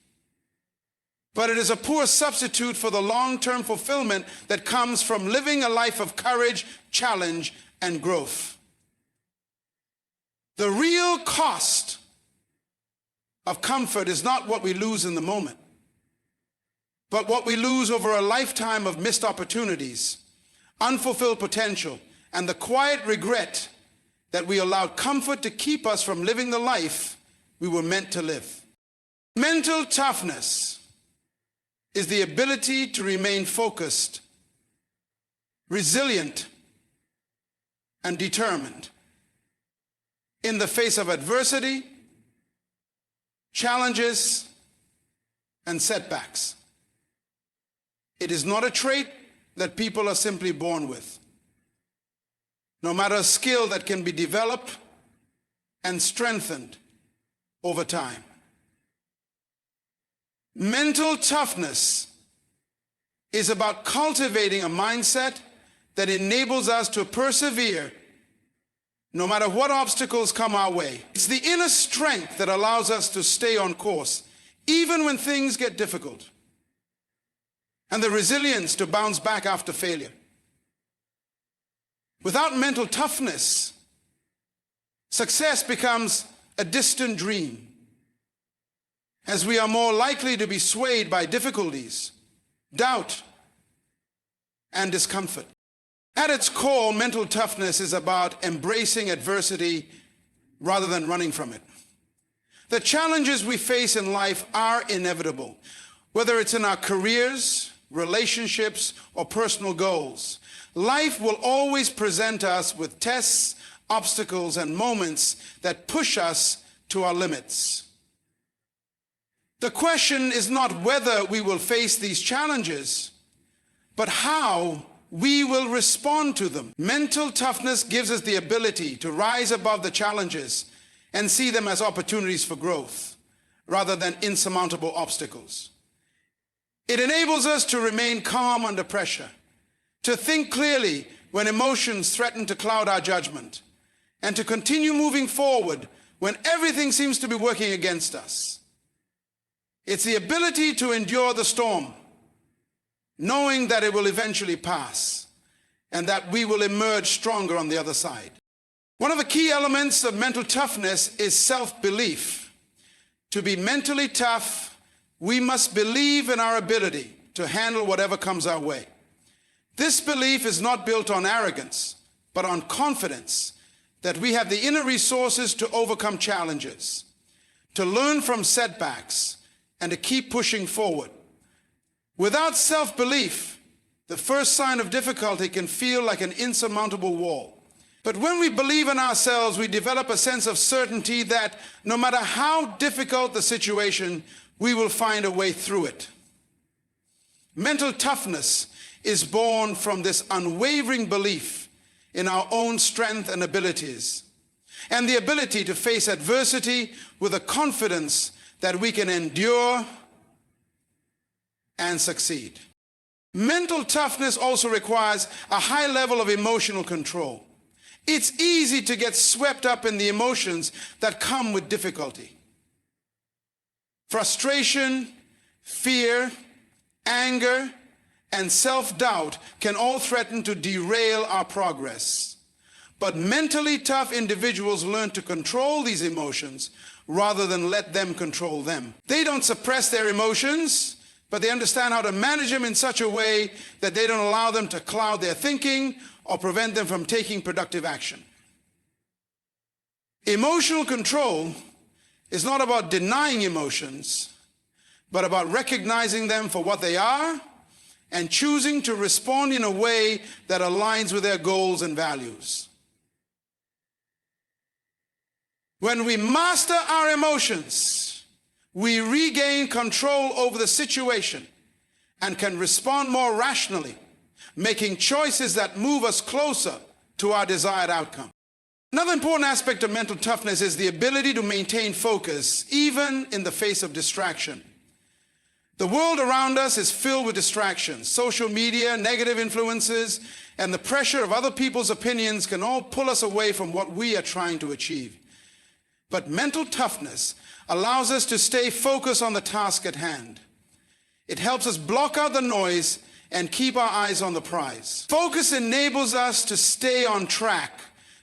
Speaker 1: but it is a poor substitute for the long-term fulfillment that comes from living a life of courage, challenge, and growth. The real cost of comfort is not what we lose in the moment, but what we lose over a lifetime of missed opportunities, unfulfilled potential, and the quiet regret that we allowed comfort to keep us from living the life we were meant to live. Mental toughness is the ability to remain focused, resilient, and determined in the face of adversity, challenges, and setbacks. It is not a trait that people are simply born with, no matter a skill that can be developed and strengthened over time. Mental toughness is about cultivating a mindset that enables us to persevere no matter what obstacles come our way. It's the inner strength that allows us to stay on course, even when things get difficult, and the resilience to bounce back after failure. Without mental toughness, success becomes a distant dream, as we are more likely to be swayed by difficulties, doubt, and discomfort. At its core, mental toughness is about embracing adversity rather than running from it. The challenges we face in life are inevitable, whether it's in our careers, relationships, or personal goals. Life will always present us with tests, obstacles, and moments that push us to our limits. The question is not whether we will face these challenges, but how we will respond to them. Mental toughness gives us the ability to rise above the challenges and see them as opportunities for growth rather than insurmountable obstacles. It enables us to remain calm under pressure, to think clearly when emotions threaten to cloud our judgment, and to continue moving forward when everything seems to be working against us. It's the ability to endure the storm, knowing that it will eventually pass and that we will emerge stronger on the other side. One of the key elements of mental toughness is self-belief. To be mentally tough, we must believe in our ability to handle whatever comes our way. This belief is not built on arrogance, but on confidence that we have the inner resources to overcome challenges, to learn from setbacks, and to keep pushing forward. Without self-belief, the first sign of difficulty can feel like an insurmountable wall. But when we believe in ourselves, we develop a sense of certainty that no matter how difficult the situation, we will find a way through it. Mental toughness is born from this unwavering belief in our own strength and abilities, and the ability to face adversity with a confidence that we can endure and succeed. Mental toughness also requires a high level of emotional control. It's easy to get swept up in the emotions that come with difficulty. Frustration, fear, anger, and self-doubt can all threaten to derail our progress. But mentally tough individuals learn to control these emotions rather than let them control them. They don't suppress their emotions, but they understand how to manage them in such a way that they don't allow them to cloud their thinking or prevent them from taking productive action. Emotional control is not about denying emotions, but about recognizing them for what they are and choosing to respond in a way that aligns with their goals and values. When we master our emotions, we regain control over the situation and can respond more rationally, making choices that move us closer to our desired outcome. Another important aspect of mental toughness is the ability to maintain focus, even in the face of distraction. The world around us is filled with distractions. Social media, negative influences, and the pressure of other people's opinions can all pull us away from what we are trying to achieve. But mental toughness allows us to stay focused on the task at hand. It helps us block out the noise and keep our eyes on the prize. Focus enables us to stay on track,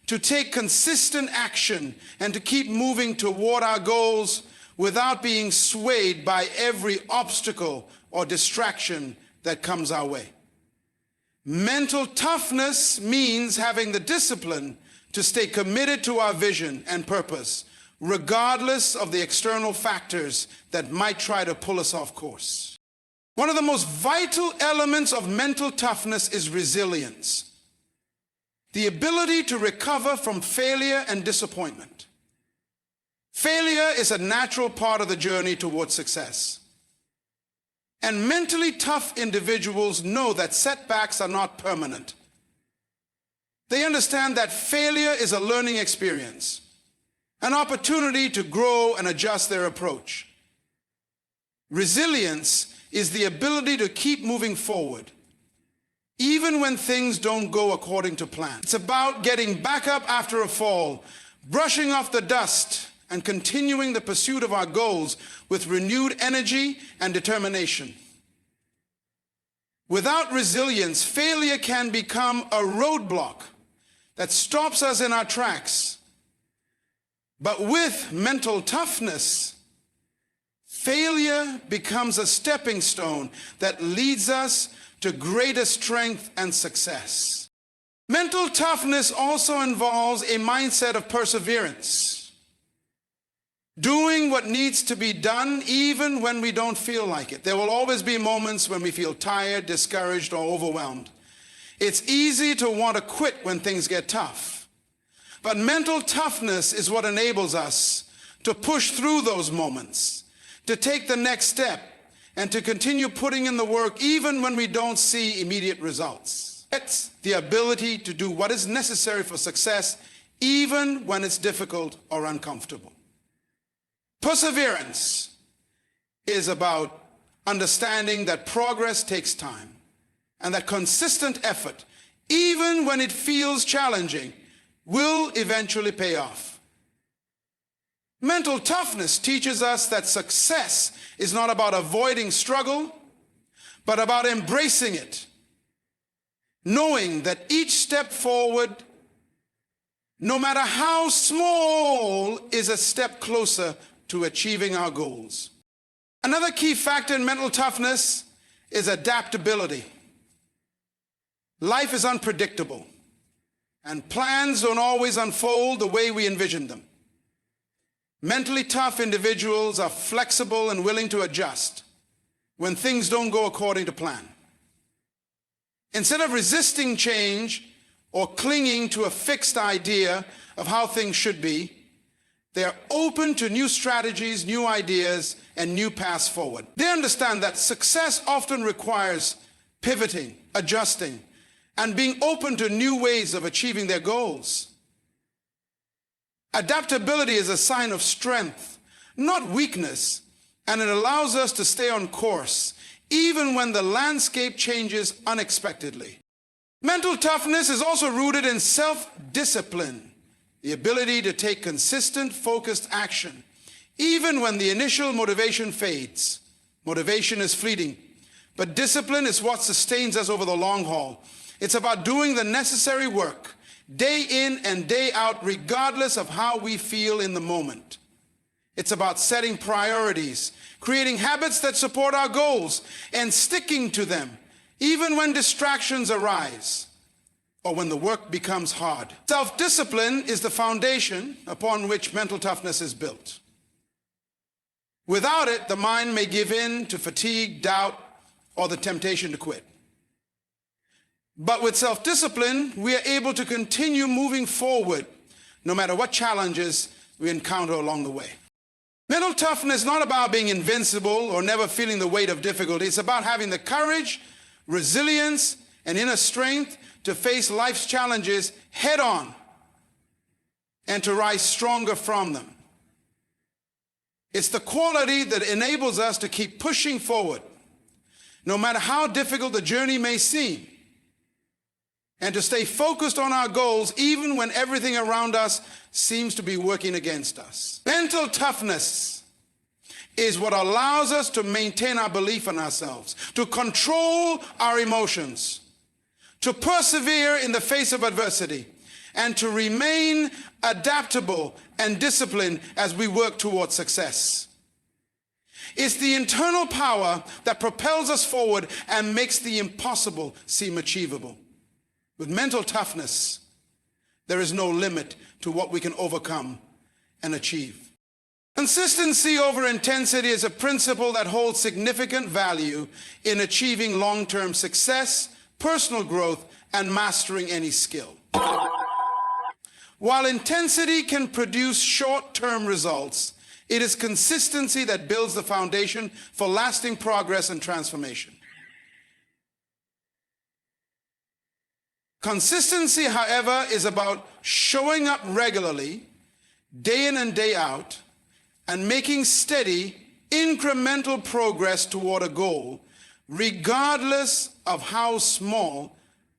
Speaker 1: to take consistent action, and to keep moving toward our goals without being swayed by every obstacle or distraction that comes our way. Mental toughness means having the discipline to stay committed to our vision and purpose, regardless of the external factors that might try to pull us off course. One of the most vital elements of mental toughness is resilience, the ability to recover from failure and disappointment. Failure is a natural part of the journey towards success. And mentally tough individuals know that setbacks are not permanent. They understand that failure is a learning experience, an opportunity to grow and adjust their approach. Resilience is the ability to keep moving forward, even when things don't go according to plan. It's about getting back up after a fall, brushing off the dust, and continuing the pursuit of our goals with renewed energy and determination. Without resilience, failure can become a roadblock that stops us in our tracks. But with mental toughness, failure becomes a stepping stone that leads us to greater strength and success. Mental toughness also involves a mindset of perseverance, doing what needs to be done even when we don't feel like it. There will always be moments when we feel tired, discouraged, or overwhelmed. It's easy to want to quit when things get tough. But mental toughness is what enables us to push through those moments, to take the next step, and to continue putting in the work even when we don't see immediate results. It's the ability to do what is necessary for success even when it's difficult or uncomfortable. Perseverance is about understanding that progress takes time and that consistent effort, even when it feels challenging, will eventually pay off. Mental toughness teaches us that success is not about avoiding struggle, but about embracing it, knowing that each step forward, no matter how small, is a step closer to achieving our goals. Another key factor in mental toughness is adaptability. Life is unpredictable, and plans don't always unfold the way we envision them. Mentally tough individuals are flexible and willing to adjust when things don't go according to plan. Instead of resisting change or clinging to a fixed idea of how things should be, they are open to new strategies, new ideas, and new paths forward. They understand that success often requires pivoting, adjusting, and being open to new ways of achieving their goals. Adaptability is a sign of strength, not weakness, and it allows us to stay on course, even when the landscape changes unexpectedly. Mental toughness is also rooted in self-discipline, the ability to take consistent, focused action, even when the initial motivation fades. Motivation is fleeting, but discipline is what sustains us over the long haul. It's about doing the necessary work, day in and day out, regardless of how we feel in the moment. It's about setting priorities, creating habits that support our goals, and sticking to them, even when distractions arise or when the work becomes hard. Self-discipline is the foundation upon which mental toughness is built. Without it, the mind may give in to fatigue, doubt, or the temptation to quit. But with self-discipline, we are able to continue moving forward no matter what challenges we encounter along the way. Mental toughness is not about being invincible or never feeling the weight of difficulty. It's about having the courage, resilience, and inner strength to face life's challenges head on and to rise stronger from them. It's the quality that enables us to keep pushing forward, no matter how difficult the journey may seem, and to stay focused on our goals even when everything around us seems to be working against us. Mental toughness is what allows us to maintain our belief in ourselves, to control our emotions, to persevere in the face of adversity, and to remain adaptable and disciplined as we work towards success. It's the internal power that propels us forward and makes the impossible seem achievable. With mental toughness, there is no limit to what we can overcome and achieve. Consistency over intensity is a principle that holds significant value in achieving long-term success, personal growth, and mastering any skill. While intensity can produce short-term results, it is consistency that builds the foundation for lasting progress and transformation. Consistency, however, is about showing up regularly, day in and day out, and making steady, incremental progress toward a goal, regardless of how small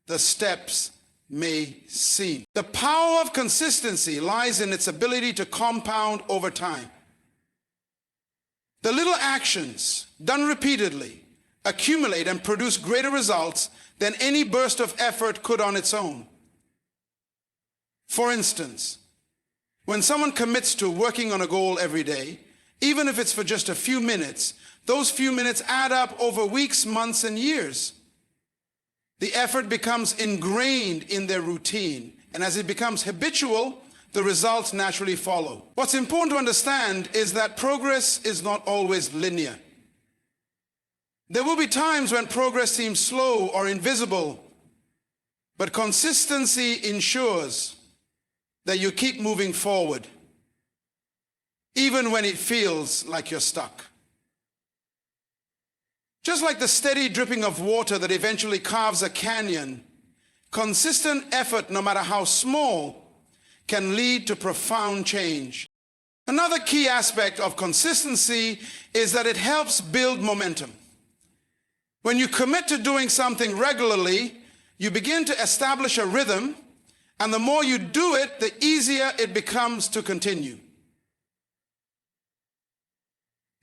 Speaker 1: the steps may seem. The power of consistency lies in its ability to compound over time. The little actions done repeatedly accumulate and produce greater results than any burst of effort could on its own. For instance, when someone commits to working on a goal every day, even if it's for just a few minutes, those few minutes add up over weeks, months, and years. The effort becomes ingrained in their routine, and as it becomes habitual, the results naturally follow. What's important to understand is that progress is not always linear. There will be times when progress seems slow or invisible, but consistency ensures that you keep moving forward, even when it feels like you're stuck. Just like the steady dripping of water that eventually carves a canyon, consistent effort, no matter how small, can lead to profound change. Another key aspect of consistency is that it helps build momentum. When you commit to doing something regularly, you begin to establish a rhythm, and the more you do it, the easier it becomes to continue.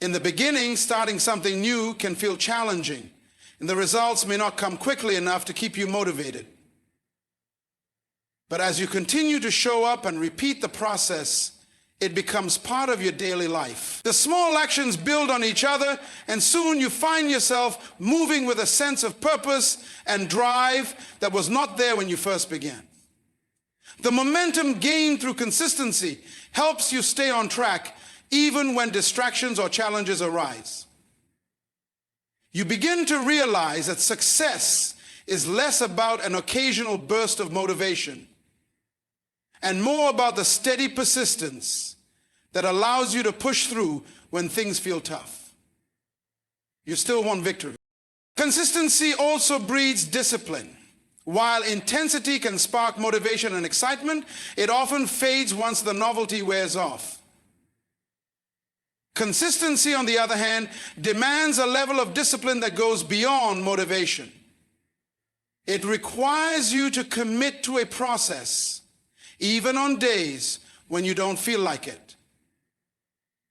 Speaker 1: In the beginning, starting something new can feel challenging, and the results may not come quickly enough to keep you motivated. But as you continue to show up and repeat the process, it becomes part of your daily life. The small actions build on each other, and soon you find yourself moving with a sense of purpose and drive that was not there when you first began. The momentum gained through consistency helps you stay on track even when distractions or challenges arise. You begin to realize that success is less about an occasional burst of motivation and more about the steady persistence that allows you to push through when things feel tough. You still want victory. Consistency also breeds discipline. While intensity can spark motivation and excitement, it often fades once the novelty wears off. Consistency, on the other hand, demands a level of discipline that goes beyond motivation. It requires you to commit to a process, even on days when you don't feel like it.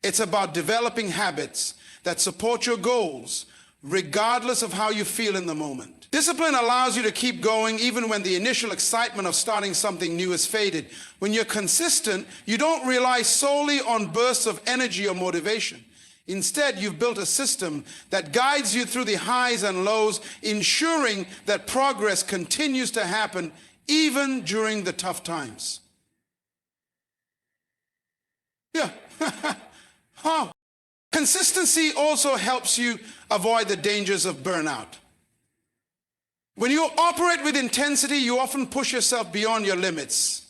Speaker 1: It's about developing habits that support your goals, regardless of how you feel in the moment. Discipline allows you to keep going even when the initial excitement of starting something new has faded. When you're consistent, you don't rely solely on bursts of energy or motivation. Instead, you've built a system that guides you through the highs and lows, ensuring that progress continues to happen even during the tough times. Yeah. How? Consistency also helps you avoid the dangers of burnout. When you operate with intensity, you often push yourself beyond your limits,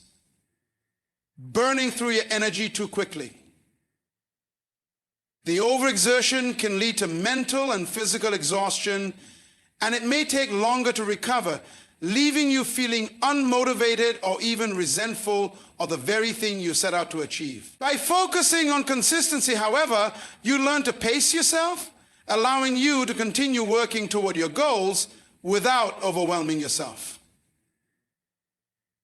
Speaker 1: burning through your energy too quickly. The overexertion can lead to mental and physical exhaustion, and it may take longer to recover, leaving you feeling unmotivated or even resentful of the very thing you set out to achieve. By focusing on consistency, however, you learn to pace yourself, allowing you to continue working toward your goals without overwhelming yourself.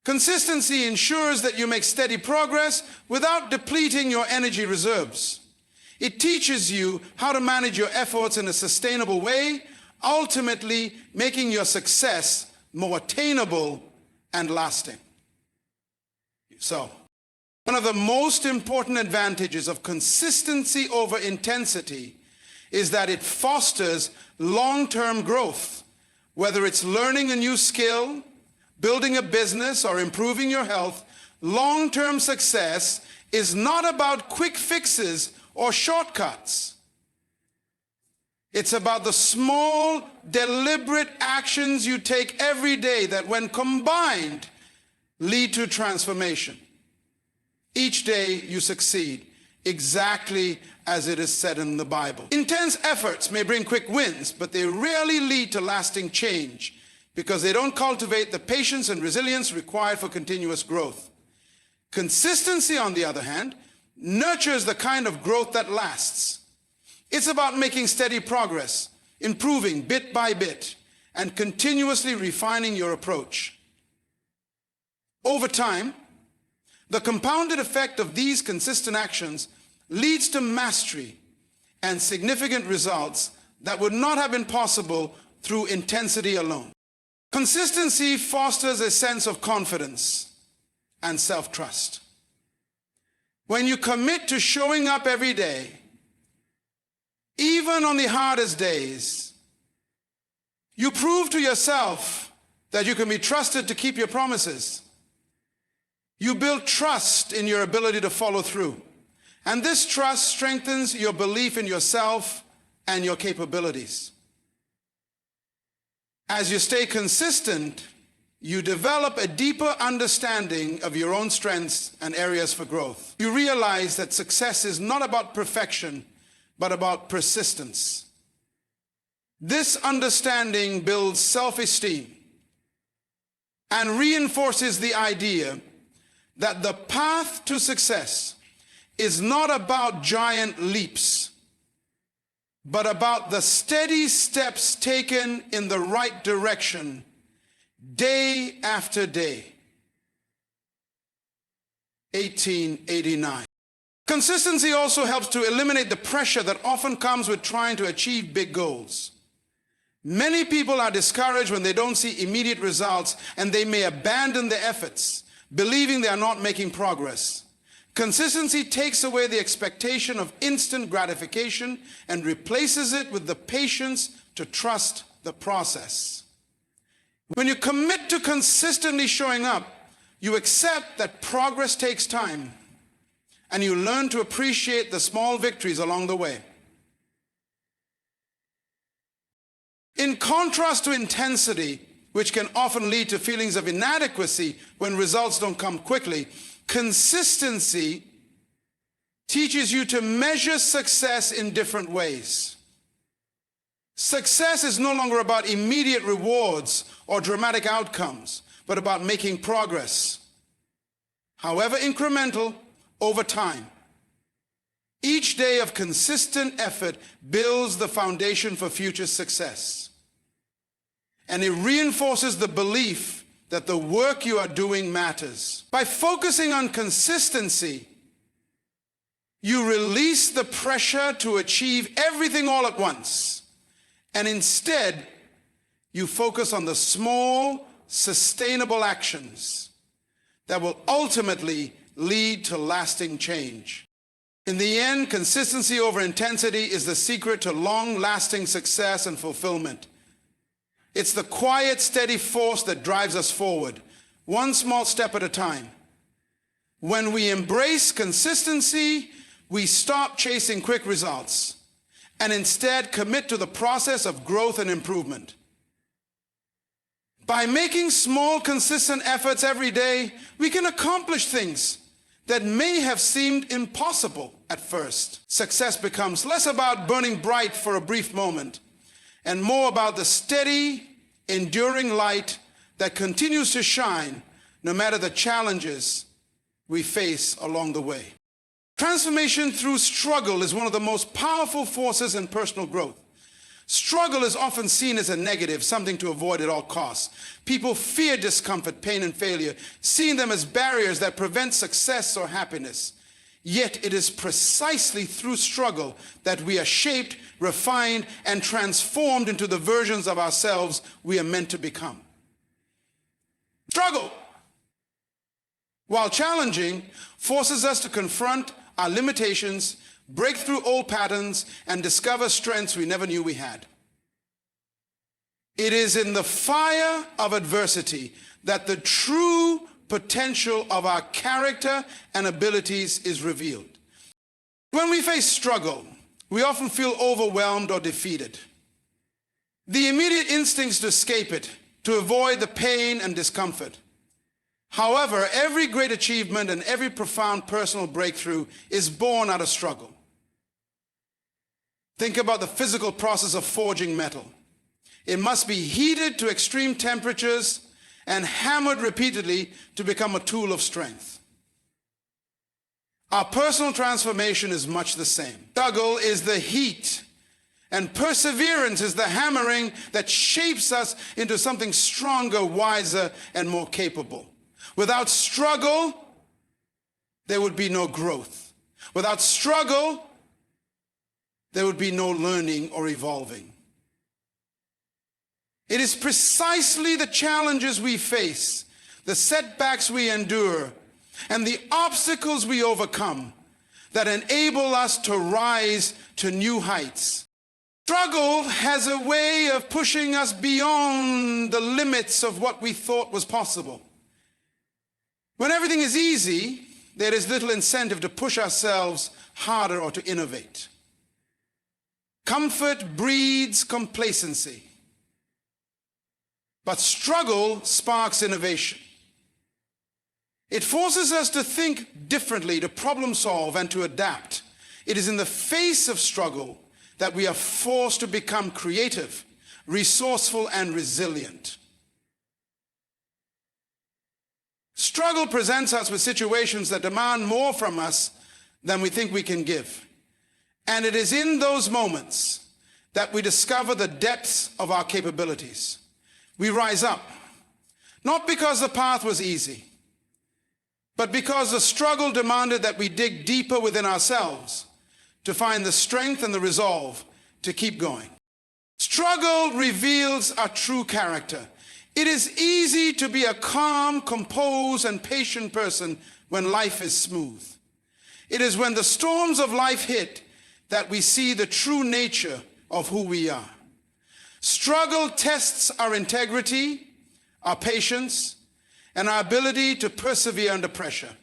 Speaker 1: Consistency ensures that you make steady progress without depleting your energy reserves. It teaches you how to manage your efforts in a sustainable way, ultimately making your success more attainable and lasting. So, one of the most important advantages of consistency over intensity is that it fosters long-term growth. Whether it's learning a new skill, building a business, or improving your health, long-term success is not about quick fixes or shortcuts. It's about the small, deliberate actions you take every day that, when combined, lead to transformation. Each day you succeed, exactly as it is said in the Bible. Intense efforts may bring quick wins, but they rarely lead to lasting change because they don't cultivate the patience and resilience required for continuous growth. Consistency, on the other hand, nurtures the kind of growth that lasts. It's about making steady progress, improving bit by bit, and continuously refining your approach. Over time, the compounded effect of these consistent actions leads to mastery and significant results that would not have been possible through intensity alone. Consistency fosters a sense of confidence and self-trust. When you commit to showing up every day, even on the hardest days, you prove to yourself that you can be trusted to keep your promises. You build trust in your ability to follow through. And this trust strengthens your belief in yourself and your capabilities. As you stay consistent, you develop a deeper understanding of your own strengths and areas for growth. You realize that success is not about perfection, but about persistence. This understanding builds self-esteem and reinforces the idea that the path to success is not about giant leaps, but about the steady steps taken in the right direction day after day. 1889. Consistency also helps to eliminate the pressure that often comes with trying to achieve big goals. Many people are discouraged when they don't see immediate results, and they may abandon their efforts, believing they are not making progress. Consistency takes away the expectation of instant gratification and replaces it with the patience to trust the process. When you commit to consistently showing up, you accept that progress takes time, and you learn to appreciate the small victories along the way. In contrast to intensity, which can often lead to feelings of inadequacy when results don't come quickly, consistency teaches you to measure success in different ways. Success is no longer about immediate rewards or dramatic outcomes, but about making progress, however incremental, over time. Each day of consistent effort builds the foundation for future success, and it reinforces the belief that the work you are doing matters. By focusing on consistency, you release the pressure to achieve everything all at once, and instead, you focus on the small, sustainable actions that will ultimately lead to lasting change. In the end, consistency over intensity is the secret to long-lasting success and fulfillment. It's the quiet, steady force that drives us forward, one small step at a time. When we embrace consistency, we stop chasing quick results and instead commit to the process of growth and improvement. By making small, consistent efforts every day, we can accomplish things that may have seemed impossible at first. Success becomes less about burning bright for a brief moment and more about the steady, enduring light that continues to shine no matter the challenges we face along the way. Transformation through struggle is one of the most powerful forces in personal growth. Struggle is often seen as a negative, something to avoid at all costs. People fear discomfort, pain, and failure, seeing them as barriers that prevent success or happiness. Yet it is precisely through struggle that we are shaped, refined, and transformed into the versions of ourselves we are meant to become. Struggle, while challenging, forces us to confront our limitations, break through old patterns, and discover strengths we never knew we had. It is in the fire of adversity that the true potential of our character and abilities is revealed. When we face struggle, we often feel overwhelmed or defeated. The immediate instinct is to escape it, to avoid the pain and discomfort. However, every great achievement and every profound personal breakthrough is born out of struggle. Think about the physical process of forging metal. It must be heated to extreme temperatures and hammered repeatedly to become a tool of strength. Our personal transformation is much the same. Struggle is the heat, and perseverance is the hammering that shapes us into something stronger, wiser, and more capable. Without struggle, there would be no growth. Without struggle, there would be no learning or evolving. It is precisely the challenges we face, the setbacks we endure, and the obstacles we overcome that enable us to rise to new heights. Struggle has a way of pushing us beyond the limits of what we thought was possible. When everything is easy, there is little incentive to push ourselves harder or to innovate. Comfort breeds complacency, but struggle sparks innovation. It forces us to think differently, to problem solve, and to adapt. It is in the face of struggle that we are forced to become creative, resourceful, and resilient. Struggle presents us with situations that demand more from us than we think we can give. And it is in those moments that we discover the depths of our capabilities. We rise up, not because the path was easy, but because the struggle demanded that we dig deeper within ourselves to find the strength and the resolve to keep going. Struggle reveals our true character. It is easy to be a calm, composed, and patient person when life is smooth. It is when the storms of life hit that we see the true nature of who we are. Struggle tests our integrity, our patience, and our ability to persevere under pressure.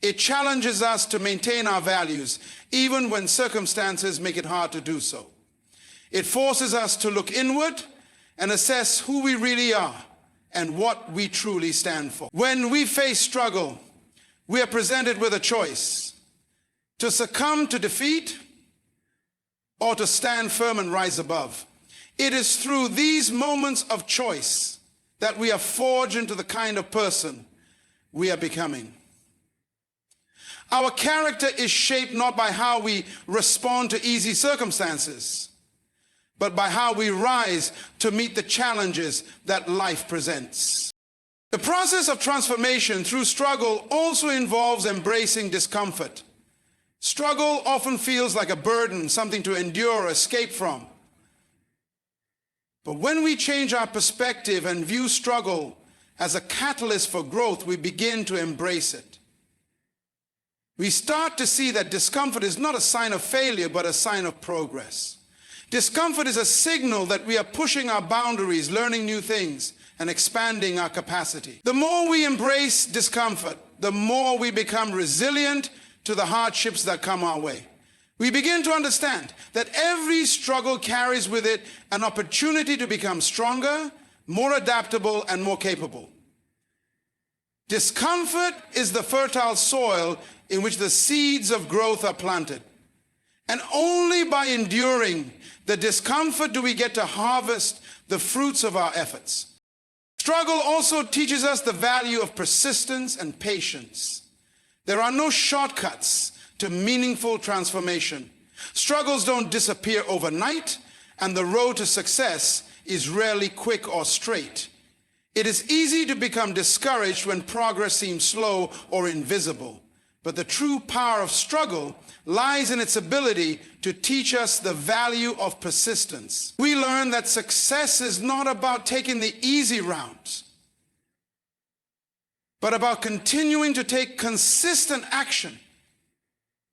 Speaker 1: It challenges us to maintain our values, even when circumstances make it hard to do so. It forces us to look inward and assess who we really are and what we truly stand for. When we face struggle, we are presented with a choice: to succumb to defeat or to stand firm and rise above. It is through these moments of choice that we are forged into the kind of person we are becoming. Our character is shaped not by how we respond to easy circumstances, but by how we rise to meet the challenges that life presents. The process of transformation through struggle also involves embracing discomfort. Struggle often feels like a burden, something to endure or escape from. But when we change our perspective and view struggle as a catalyst for growth, we begin to embrace it. We start to see that discomfort is not a sign of failure, but a sign of progress. Discomfort is a signal that we are pushing our boundaries, learning new things, and expanding our capacity. The more we embrace discomfort, the more we become resilient to the hardships that come our way. We begin to understand that every struggle carries with it an opportunity to become stronger, more adaptable, and more capable. Discomfort is the fertile soil in which the seeds of growth are planted. And only by enduring the discomfort do we get to harvest the fruits of our efforts. Struggle also teaches us the value of persistence and patience. There are no shortcuts to meaningful transformation. Struggles don't disappear overnight, and the road to success is rarely quick or straight. It is easy to become discouraged when progress seems slow or invisible, but the true power of struggle lies in its ability to teach us the value of persistence. We learn that success is not about taking the easy route, but about continuing to take consistent action,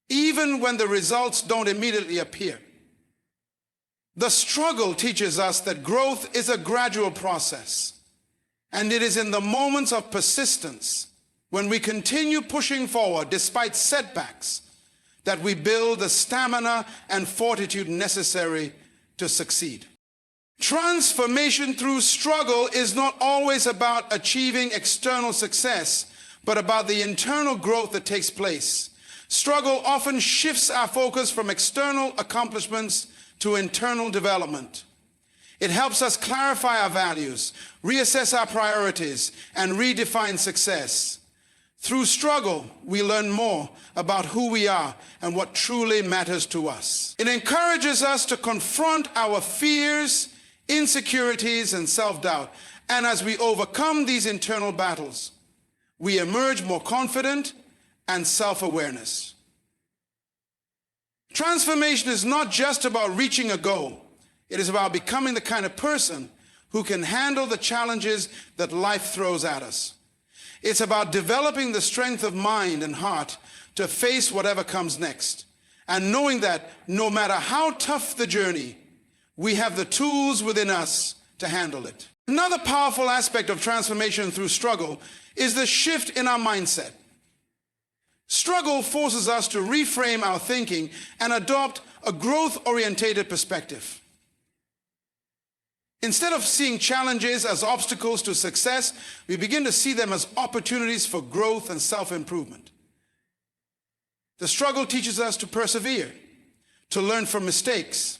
Speaker 1: even when the results don't immediately appear. The struggle teaches us that growth is a gradual process, and it is in the moments of persistence, when we continue pushing forward despite setbacks, that we build the stamina and fortitude necessary to succeed. Transformation through struggle is not always about achieving external success, but about the internal growth that takes place. Struggle often shifts our focus from external accomplishments to internal development. It helps us clarify our values, reassess our priorities, and redefine success. Through struggle, we learn more about who we are and what truly matters to us. It encourages us to confront our fears, insecurities, and self-doubt. And as we overcome these internal battles, we emerge more confident and self-awareness. Transformation is not just about reaching a goal. It is about becoming the kind of person who can handle the challenges that life throws at us. It's about developing the strength of mind and heart to face whatever comes next, and knowing that no matter how tough the journey, we have the tools within us to handle it. Another powerful aspect of transformation through struggle is the shift in our mindset. Struggle forces us to reframe our thinking and adopt a growth-oriented perspective. Instead of seeing challenges as obstacles to success, we begin to see them as opportunities for growth and self-improvement. The struggle teaches us to persevere, to learn from mistakes,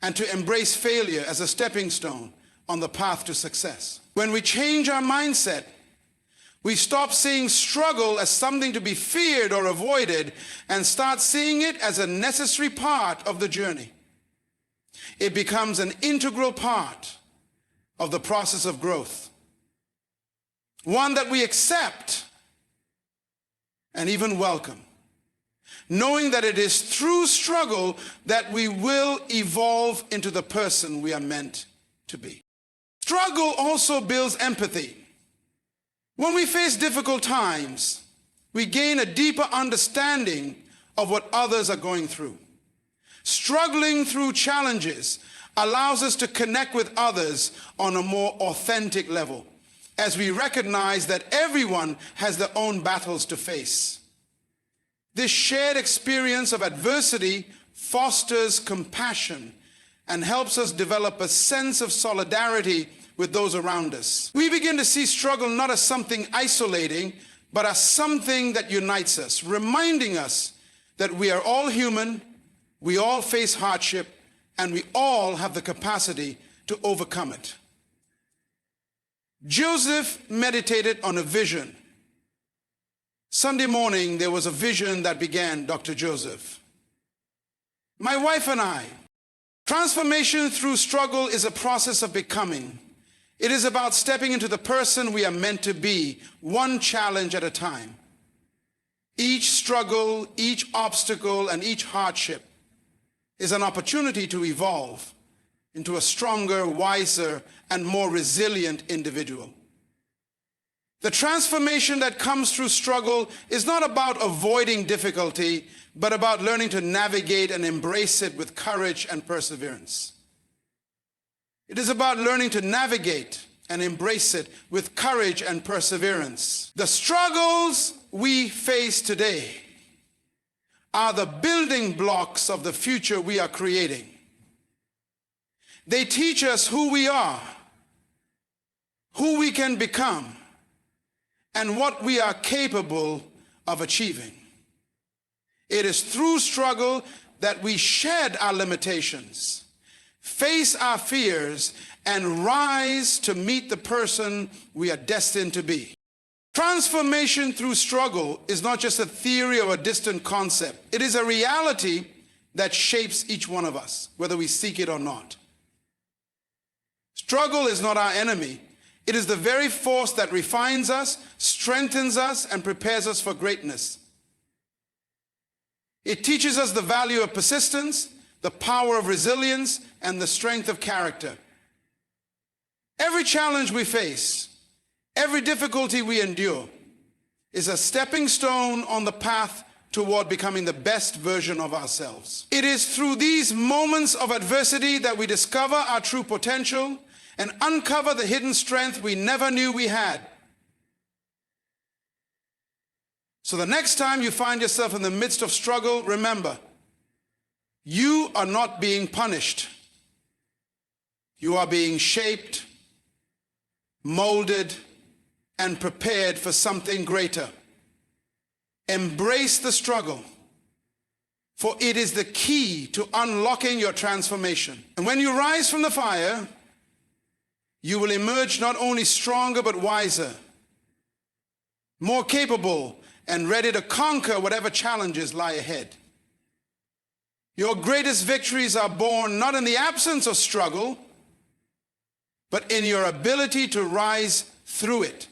Speaker 1: and to embrace failure as a stepping stone on the path to success. When we change our mindset, we stop seeing struggle as something to be feared or avoided and start seeing it as a necessary part of the journey. It becomes an integral part of the process of growth, one that we accept and even welcome, knowing that it is through struggle that we will evolve into the person we are meant to be. Struggle also builds empathy. When we face difficult times, We gain a deeper understanding of what others are going through. Struggling through challenges allows us to connect with others on a more authentic level, as we recognize that everyone has their own battles to face. This shared experience of adversity fosters compassion and helps us develop a sense of solidarity with those around us. We begin to see struggle not as something isolating, but as something that unites us, reminding us that we are all human, we all face hardship, and we all have the capacity to overcome it. Joseph meditated on a vision. Sunday morning, there was a vision that began, Dr. Joseph. My wife and I, transformation through struggle is a process of becoming. It is about stepping into the person we are meant to be, one challenge at a time. Each struggle, each obstacle, and each hardship is an opportunity to evolve into a stronger, wiser, and more resilient individual. The transformation that comes through struggle is not about avoiding difficulty, but about learning to navigate and embrace it with courage and perseverance. It is about learning to navigate and embrace it with courage and perseverance. The struggles we face today are the building blocks of the future we are creating. They teach us who we are, who we can become, and what we are capable of achieving. It is through struggle that we shed our limitations, face our fears, and rise to meet the person we are destined to be. Transformation through struggle is not just a theory or a distant concept. It is a reality that shapes each one of us, whether we seek it or not. Struggle is not our enemy. It is the very force that refines us, strengthens us, and prepares us for greatness. It teaches us the value of persistence, the power of resilience, and the strength of character. Every challenge we face, every difficulty we endure, is a stepping stone on the path toward becoming the best version of ourselves. It is through these moments of adversity that we discover our true potential and uncover the hidden strength we never knew we had. So the next time you find yourself in the midst of struggle, remember, you are not being punished. You are being shaped, molded, and prepared for something greater. Embrace the struggle, for it is the key to unlocking your transformation. And when you rise from the fire, you will emerge not only stronger but wiser, more capable, and ready to conquer whatever challenges lie ahead. Your greatest victories are born not in the absence of struggle, but in your ability to rise through it.